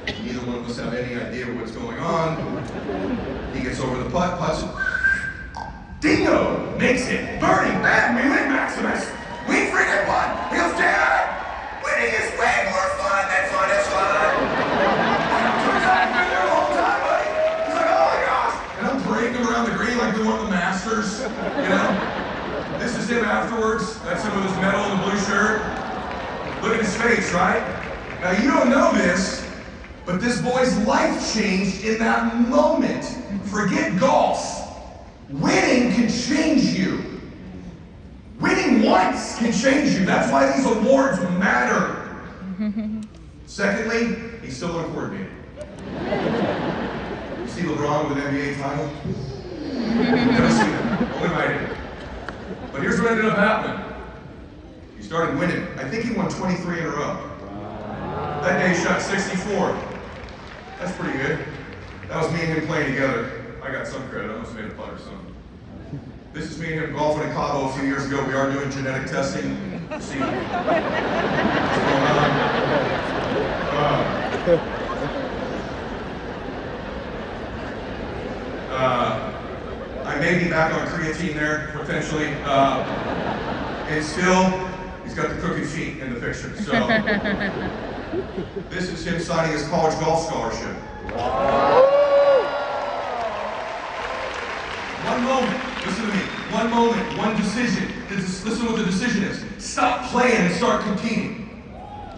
Neither one of us have any idea what's going on. He gets over the putt, putts it. Dingo! Makes it. Birdie, bam, we win, Maximus. We freaking won. He goes, Dad, winning is way more fun. backstates, right? Now you don't know this, but this boy's life changed in that moment. Forget golf. Winning can change you. Winning once can change you. That's why these awards matter. Secondly, he's still uncoordinated. You see LeBron with an NBA title? Never seen him. Only I did. But here's what ended up happening. He started winning. I think he won 23 in a row. That day he shot 64. That's pretty good. That was me and him playing together. I got some credit. I must have made a putt or something. This is me and him golfing in Cabo a few years ago. We are doing genetic testing. See what's going on. I may be back on creatine there, potentially. And still, he's got the crooked feet in the picture. So, this is him signing his college golf scholarship. One moment, listen to me. One moment, one decision. Listen to what the decision is. Stop playing and start competing.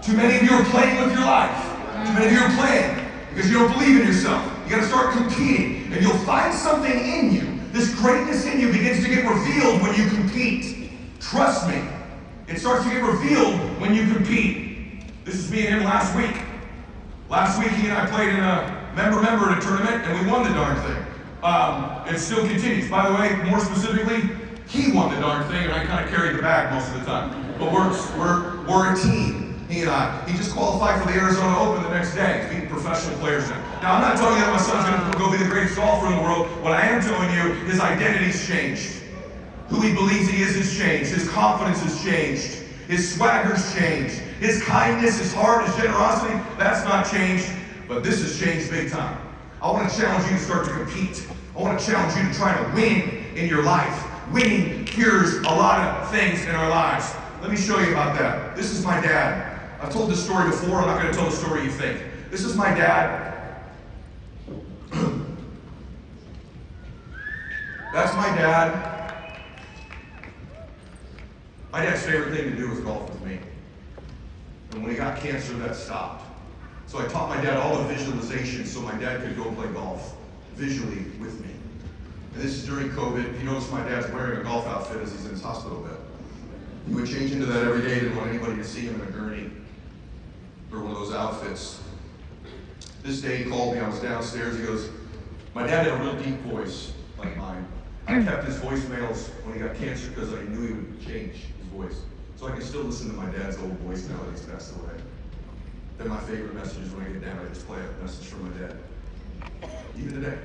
Too many of you are playing with your life. Too many of you are playing because you don't believe in yourself. You gotta start competing, and you'll find something in you. This greatness in you begins to get revealed when you compete. Trust me. It starts to get revealed when you compete. This is me and him last week. Last week, he and I played in a member at a tournament, and we won the darn thing. It still continues. By the way, more specifically, he won the darn thing, and I kind of carried the bag most of the time. But we're a team. He and I. He just qualified for the Arizona Open the next day. He's beating professional players now. Now, I'm not telling you that my son's going to go be the greatest golfer in the world. What I am telling you, his identity's changed. Who he believes he is has changed. His confidence has changed. His swagger's changed. His kindness, his heart, his generosity, that's not changed. But this has changed big time. I want to challenge you to start to compete. I want to challenge you to try to win in your life. Winning cures a lot of things in our lives. Let me show you about that. This is my dad. I've told this story before. I'm not going to tell the story you think. This is my dad. That's my dad. My dad's favorite thing to do was golf with me. And when he got cancer, that stopped. So I taught my dad all the visualization so my dad could go play golf visually with me. And this is during COVID. If you notice, my dad's wearing a golf outfit as he's in his hospital bed. He would change into that every day. He didn't want anybody to see him in a gurney or one of those outfits. This day he called me. I was downstairs. He goes, my dad had a real deep voice like mine. I kept his voicemails when he got cancer because I knew he would change his voice. So I can still listen to my dad's old voice now that he's passed away. They're my favorite messages when I get down. I just play a message from my dad. Even today.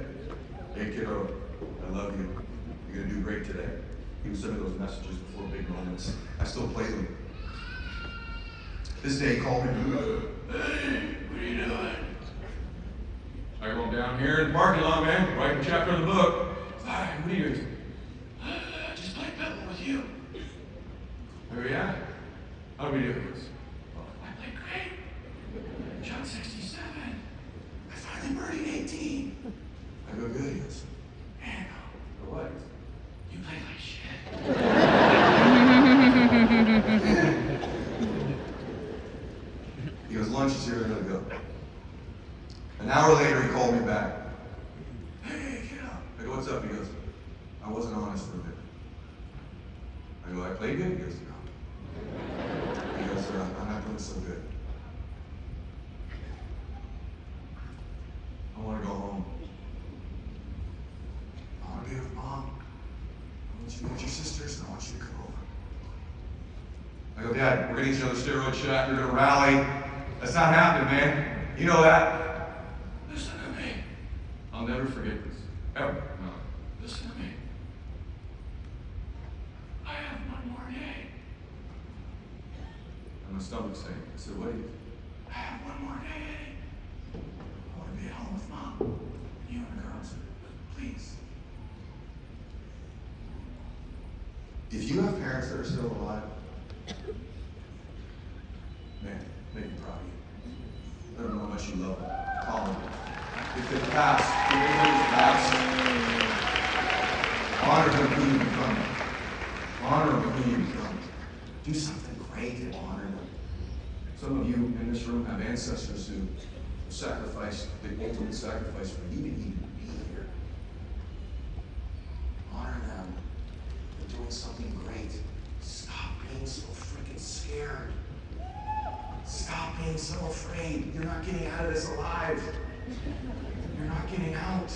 Hey kiddo, I love you. You're going to do great today. He would send me those messages before big moments. I still play them. This day he called me. Hey, what are you doing? I go down here in the parking lot, man, writing a chapter of the book. Hi, what are you doing? Just play pebble with you. Oh yeah? How do we do this? I played great. Shot 67. I finally birdied 18. I go, good. He goes, man, go what? You play like shit. He goes, lunch is here, I gotta go. An hour later, he called me back. Hey, get up. I go, what's up? He goes, I wasn't honest for a bit. I go, I played good? He goes, no. He goes, I'm not doing so good. I want to go home. I want to be with Mom. I want you to be with your sisters, and I want you to come over. I go, Dad, we're going to get you another steroid shot. You're going to rally. That's not happening, man. You know that. Listen to me. I'll never forget this. Ever. No. Listen to me. I have one more day. And my stomach's saying, I said, what do you? I have one more day. I want to be at home with Mom. You and the girls. Please. If you have parents that are still alive, man, make me proud of you. Let them know how much you love them. Call them. If they pass, if anybody's passed, honor them who you become. Honor them who you become. Do something great and honor them. So Some of you in this room have ancestors who sacrificed the ultimate sacrifice for you to even be here. Honor them. They're doing something great. Stop being so freaking scared. Stop being so afraid. You're not getting out of this alive. You're not getting out.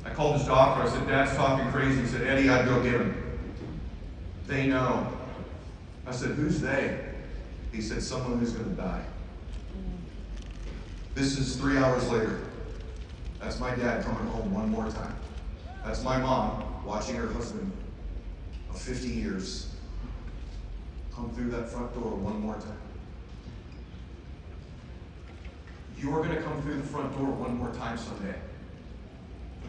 I called his doctor. I said, Dad's talking crazy. He said, Eddie, I'd go get him. They know. I said, who's they? He said, someone who's going to die. This is 3 hours later. That's my dad coming home one more time. That's my mom watching her husband of 50 years come through that front door one more time. You're going to come through the front door one more time someday.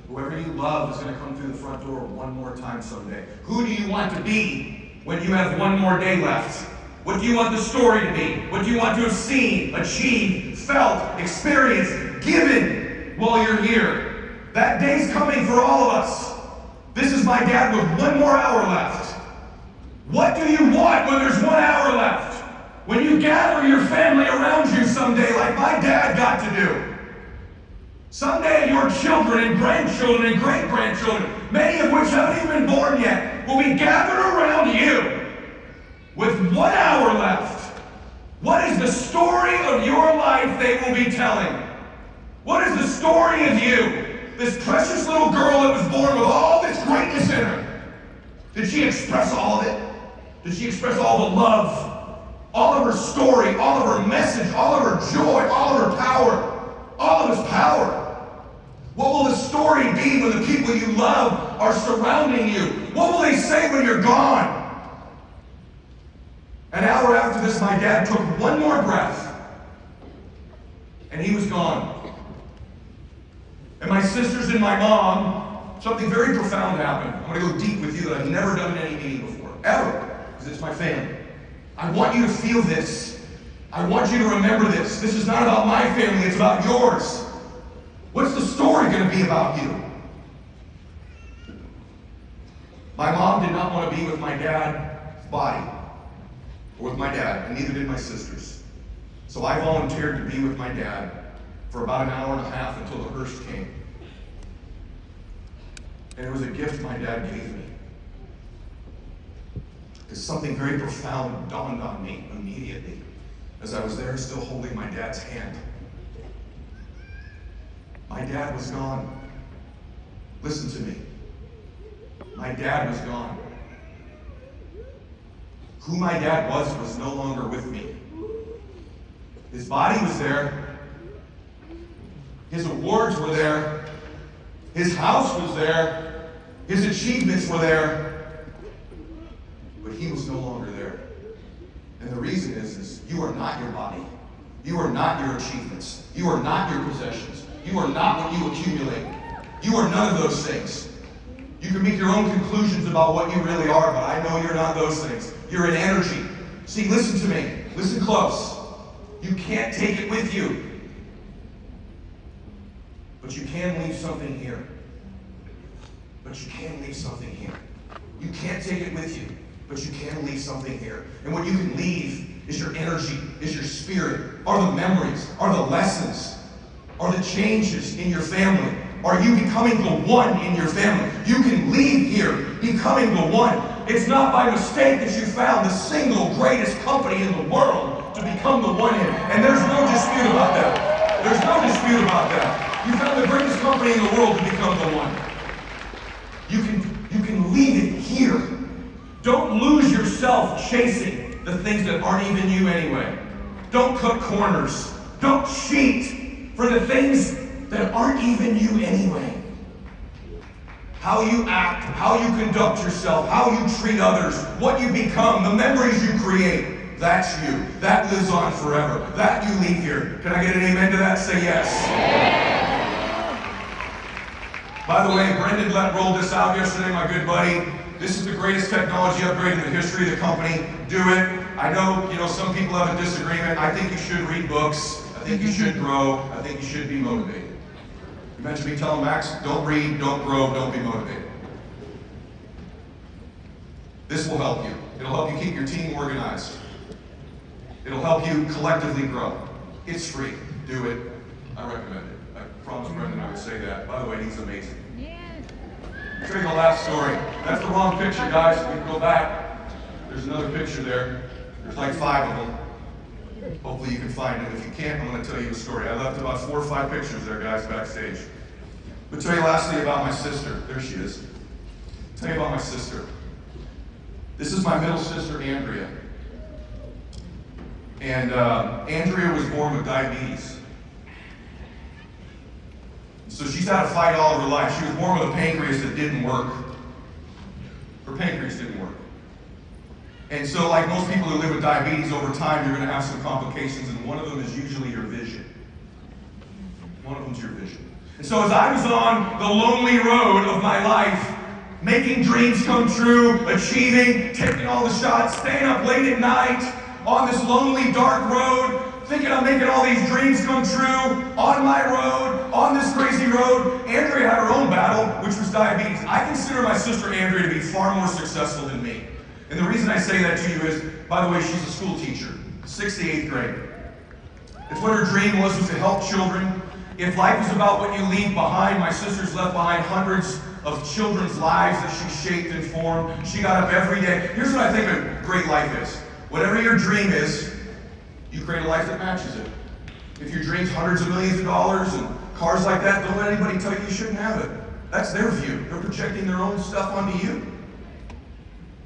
Whoever you love is going to come through the front door one more time someday. Who do you want to be when you have one more day left? What do you want the story to be? What do you want to have seen, achieved, felt, experienced, given while you're here? That day's coming for all of us. This is my dad with one more hour left. What do you want when there's 1 hour left? When you gather your family around you someday like my dad got to do. Someday your children and grandchildren and great-grandchildren, many of which haven't even been born yet, will be gathered around you with 1 hour left. What is the story of your life they will be telling? What is the story of you? This precious little girl that was born with all this greatness in her. Did she express all of it? Did she express all the love? All of her story, all of her message, all of her joy, all of her power, all of his power. What will the story be when the people you love are surrounding you? What will they say when you're gone? An hour after this, my dad took one more breath, and he was gone. And my sisters and my mom, something very profound happened. I'm going to go deep with you that I've never done in any meeting before, ever, because it's my family. I want you to feel this. I want you to remember this. This is not about my family, it's about yours. What's the story going to be about you? My mom did not want to be with my dad's body, or with my dad, and neither did my sisters. So I volunteered to be with my dad for about an hour and a half until the hearse came. And it was a gift my dad gave me. Because something very profound dawned on me immediately as I was there still holding my dad's hand. My dad was gone. Listen to me. My dad was gone. Who my dad was no longer with me. His body was there. His awards were there. His house was there. His achievements were there. But he was no longer there. And the reason is you are not your body. You are not your achievements. You are not your possessions. You are not what you accumulate. You are none of those things. You can make your own conclusions about what you really are, but I know you're not those things. You're an energy. See, listen to me. Listen close. You can't take it with you. But you can leave something here. But you can leave something here. You can't take it with you, but you can leave something here. And what you can leave is your energy, is your spirit, are the memories, are the lessons, are the changes in your family. Are you becoming the one in your family? You can leave here becoming the one. It's not by mistake that you found the single greatest company in the world to become the one in. And there's no dispute about that. There's no dispute about that. You found the greatest company in the world to become the one. You can leave it here. Don't lose yourself chasing the things that aren't even you anyway. Don't cut corners. Don't cheat for the things that aren't even you anyway. How you act, how you conduct yourself, how you treat others, what you become, the memories you create, that's you. That lives on forever. That you leave here. Can I get an amen to that? Say yes. By the way, Brendan rolled this out yesterday, my good buddy. This is the greatest technology upgrade in the history of the company. Do it. I know, some people have a disagreement. I think you should read books. I think you should grow. I think you should be motivated. You mentioned me telling Max, don't read, don't grow, don't be motivated. This will help you. It'll help you keep your team organized. It'll help you collectively grow. It's free. Do it. I recommend it. I promised Brendan I would say that. By the way, he's amazing. Yeah. Show you the last story. That's the wrong picture, guys. We can go back. There's another picture there. There's like 5 of them. Hopefully you can find them. If you can't, I'm going to tell you a story. I left about 4 or 5 pictures there, guys, backstage. I'll tell you lastly about my sister. There she is. I'll tell you about my sister. This is my middle sister, Andrea. And Andrea was born with diabetes. So she's had to fight all of her life. She was born with a pancreas that didn't work. Her pancreas didn't work. And so like most people who live with diabetes, over time you're going to have some complications, and one of them is usually your vision. One of them's your vision. And so as I was on the lonely road of my life, making dreams come true, achieving, taking all the shots, staying up late at night, on this lonely, dark road, thinking I'm making all these dreams come true, on my road, on this crazy road, Andrea had her own battle, which was diabetes. I consider my sister Andrea to be far more successful than me. And the reason I say that to you is, by the way, she's a school teacher, 6th to 8th grade. It's what her dream was to help children. If life is about what you leave behind, my sister's left behind hundreds of children's lives that she shaped and formed. She got up every day. Here's what I think a great life is. Whatever your dream is, you create a life that matches it. If your dream's hundreds of millions of dollars and cars like that, don't let anybody tell you you shouldn't have it. That's their view. They're projecting their own stuff onto you.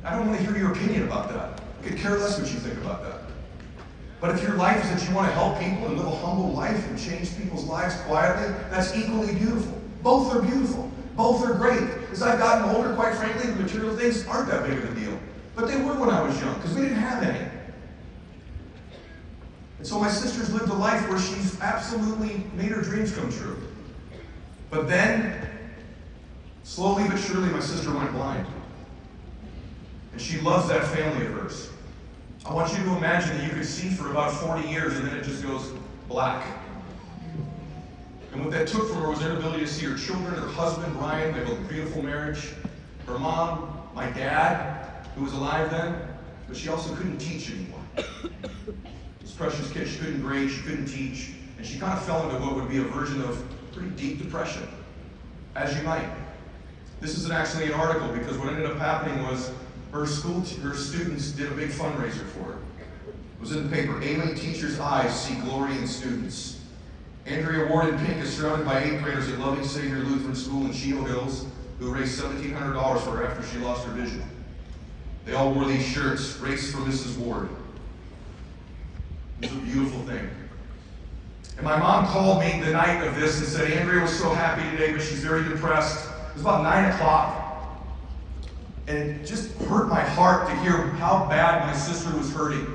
I don't want to hear your opinion about that. I could care less what you think about that. But if your life is that you want to help people and live a humble life and change people's lives quietly, that's equally beautiful. Both are beautiful. Both are great. As I've gotten older, quite frankly, the material things aren't that big of a deal. But they were when I was young, because we didn't have any. And so my sister's lived a life where she's absolutely made her dreams come true. But then, slowly but surely, my sister went blind. And she loves that family of hers. I want you to imagine that you could see for about 40 years and then it just goes black. And what that took from her was her inability to see her children, her husband, Ryan. They have a beautiful marriage. Her mom, my dad, who was alive then, but she also couldn't teach anymore. This precious kid, she couldn't grade, she couldn't teach, and she kind of fell into what would be a version of pretty deep depression, as you might. This isn't actually an article, because what ended up happening was her students did a big fundraiser for her. It was in the paper, Ailing Teachers' Eyes See Glory in Students. Andrea Ward in pink is surrounded by 8th graders at Loving Savior Lutheran School in Shiloh Hills who raised $1,700 for her after she lost her vision. They all wore these shirts, Race for Mrs. Ward. It was a beautiful thing. And my mom called me the night of this and said, Andrea was so happy today, but she's very depressed. It was about 9 o'clock. And it just hurt my heart to hear how bad my sister was hurting.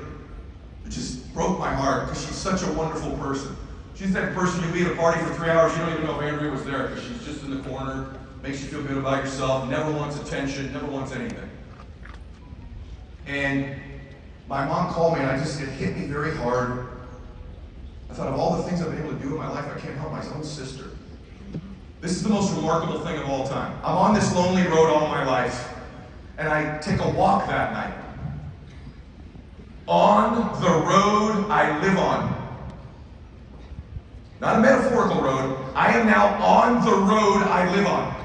It just broke my heart because she's such a wonderful person. She's that person you be at a party for 3 hours, you don't even know if Andrea was there because she's just in the corner, makes you feel good about yourself, never wants attention, never wants anything. And my mom called me and it hit me very hard. I thought of all the things I've been able to do in my life, I can't help my own sister. This is the most remarkable thing of all time. I'm on this lonely road all my life, and I take a walk that night. On the road I live on. Not a metaphorical road. I am now on the road I live on.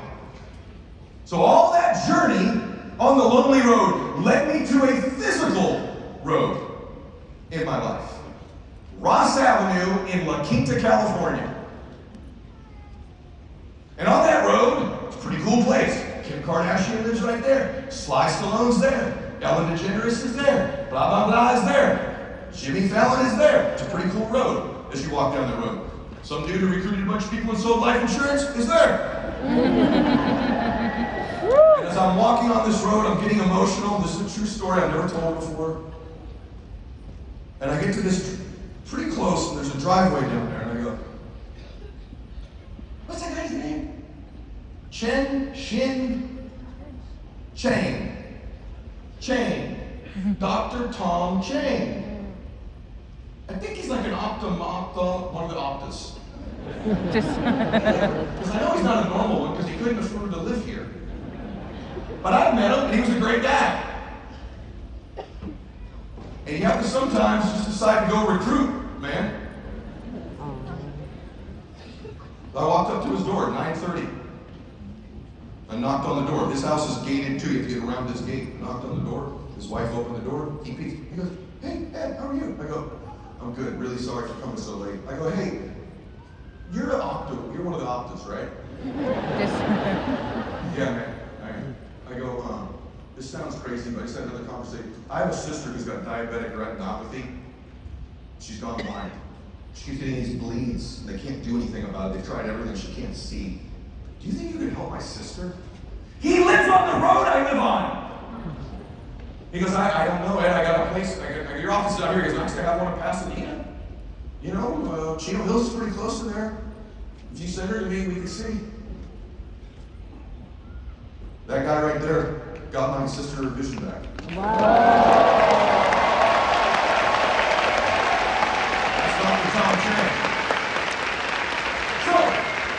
So all that journey on the lonely road led me to a physical road in my life. Ross Avenue in La Quinta, California. And on that road, it's a pretty cool place. Kim Kardashian lives right there. Sly Stallone's there. Ellen DeGeneres is there. Blah, blah, blah is there. Jimmy Fallon is there. It's a pretty cool road as you walk down the road. Some dude who recruited a bunch of people and sold life insurance is there. And as I'm walking on this road, I'm getting emotional. This is a true story I've never told before. And I get to this pretty close, and there's a driveway down there, and I go, what's that guy's name? Chang. Dr. Tom Chang. I think he's like an one of the Optus. Because I know he's not a normal one because he couldn't afford to live here. But I met him and he was a great guy. And you have to sometimes just decide to go recruit, man. I walked up to his door at 9:30. I knocked on the door. This house is gated too. You have to get around this gate. I knocked on the door. His wife opened the door. He peeks. He goes, "Hey, Ed, how are you?" I go, "I'm good. Really sorry for coming so late." I go, "Hey, you're an octo. You're one of the octos, right?" "Yeah, man. I go, this sounds crazy, but I just had another conversation. I have a sister who's got diabetic retinopathy. She's gone blind. She keeps getting these bleeds, and they can't do anything about it. They've tried everything. She can't see. Do you think you could help my sister?" "He lives on the road I live on." He goes, I don't know, Ed. I got a place. Your office is out here. He goes, "Next, I have one in Pasadena. You know, Chino Hills is pretty close to there. If you send her to me, we can see." That guy right there got my sister her vision back. Wow. That's Dr. Tom Chang. So,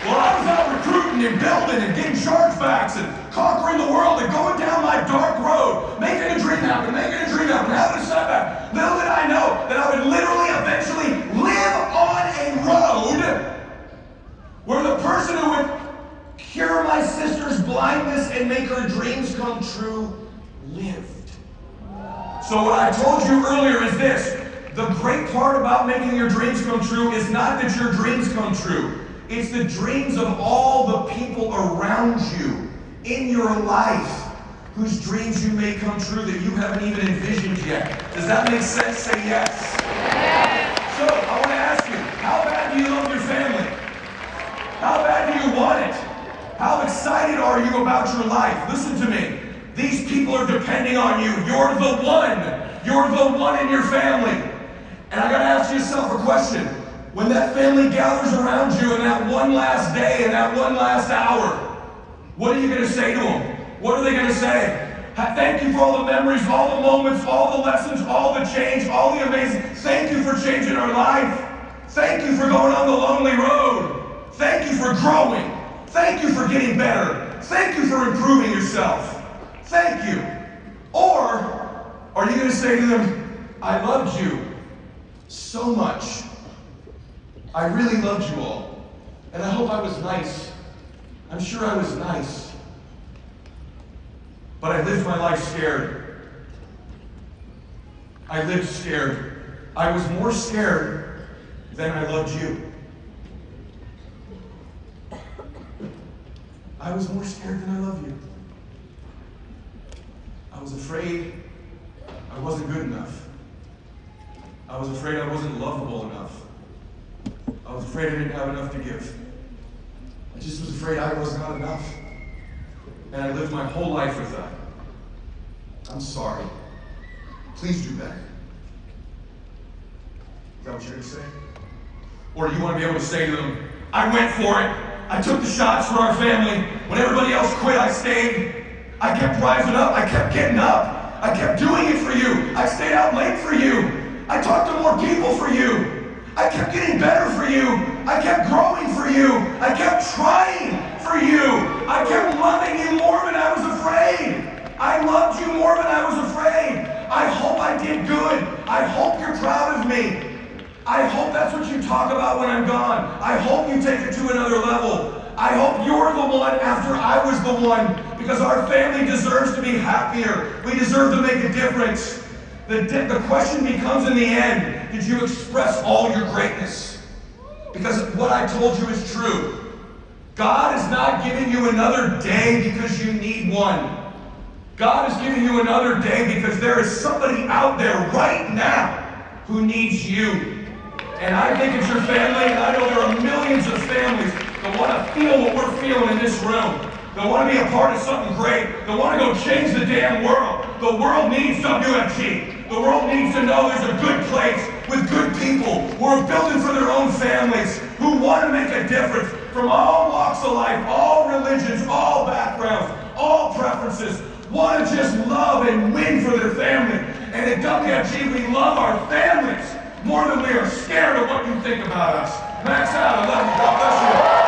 while I was out recruiting and building and getting chargebacks and conquering the world and going down my dark road, making a dream happen, having a setback, little did I know that I would literally eventually live on a road where the person who would cure my sister's blindness and make her dreams come true lived. So what I told you earlier is this: the great part about making your dreams come true is not that your dreams come true. It's the dreams of all the people around you in your life whose dreams you may come true that you haven't even envisioned yet. Does that make sense? Say yes. Yes. So I want to ask you, how bad do you love your family? How bad do you want it? How excited are you about your life? Listen to me. These people are depending on you. You're the one. You're the one in your family. And I gotta ask yourself a question. When that family gathers around you in that one last day, in that one last hour, what are you gonna say to them? What are they gonna say? Thank you for all the memories, all the moments, all the lessons, all the change, all the amazing. Thank you for changing our life. Thank you for going on the lonely road. Thank you for growing. Thank you for getting better. Thank you for improving yourself. Thank you. Or are you going to say to them, I loved you so much. I really loved you all. And I hope I was nice. I'm sure I was nice. But I lived my life scared. I lived scared. I was more scared than I loved you. I was more scared than I love you. I was afraid I wasn't good enough. I was afraid I wasn't lovable enough. I was afraid I didn't have enough to give. I just was afraid I was not enough. And I lived my whole life with that. I'm sorry. Please do better. Is that what you're going to say? Or do you want to be able to say to them, I went for it. I took the shots for our family. When everybody else quit, I stayed. I kept rising up. I kept getting up. I kept doing it for you. I stayed out late for you. I talked to more people for you. I kept getting better for you. I kept growing for you. I kept trying for you. I kept loving you more than I was afraid. I loved you more than I was afraid. I hope I did good. I hope you're proud of me. I hope that's what you talk about when I'm gone. I hope you take it to another level. I hope you're the one after I was the one, because our family deserves to be happier. We deserve to make a difference. The question becomes in the end, did you express all your greatness? Because what I told you is true. God is not giving you another day because you need one. God is giving you another day because there is somebody out there right now who needs you. And I think it's your family, and I know there are millions of families that want to feel what we're feeling in this room. That want to be a part of something great. That want to go change the damn world. The world needs WFG. The world needs to know there's a good place with good people who are building for their own families, who want to make a difference from all walks of life, all religions, all backgrounds, all preferences, want to just love and win for their family. And at WFG, we love our families more than we are scared of what you think about us. Max out. I love you. God bless you.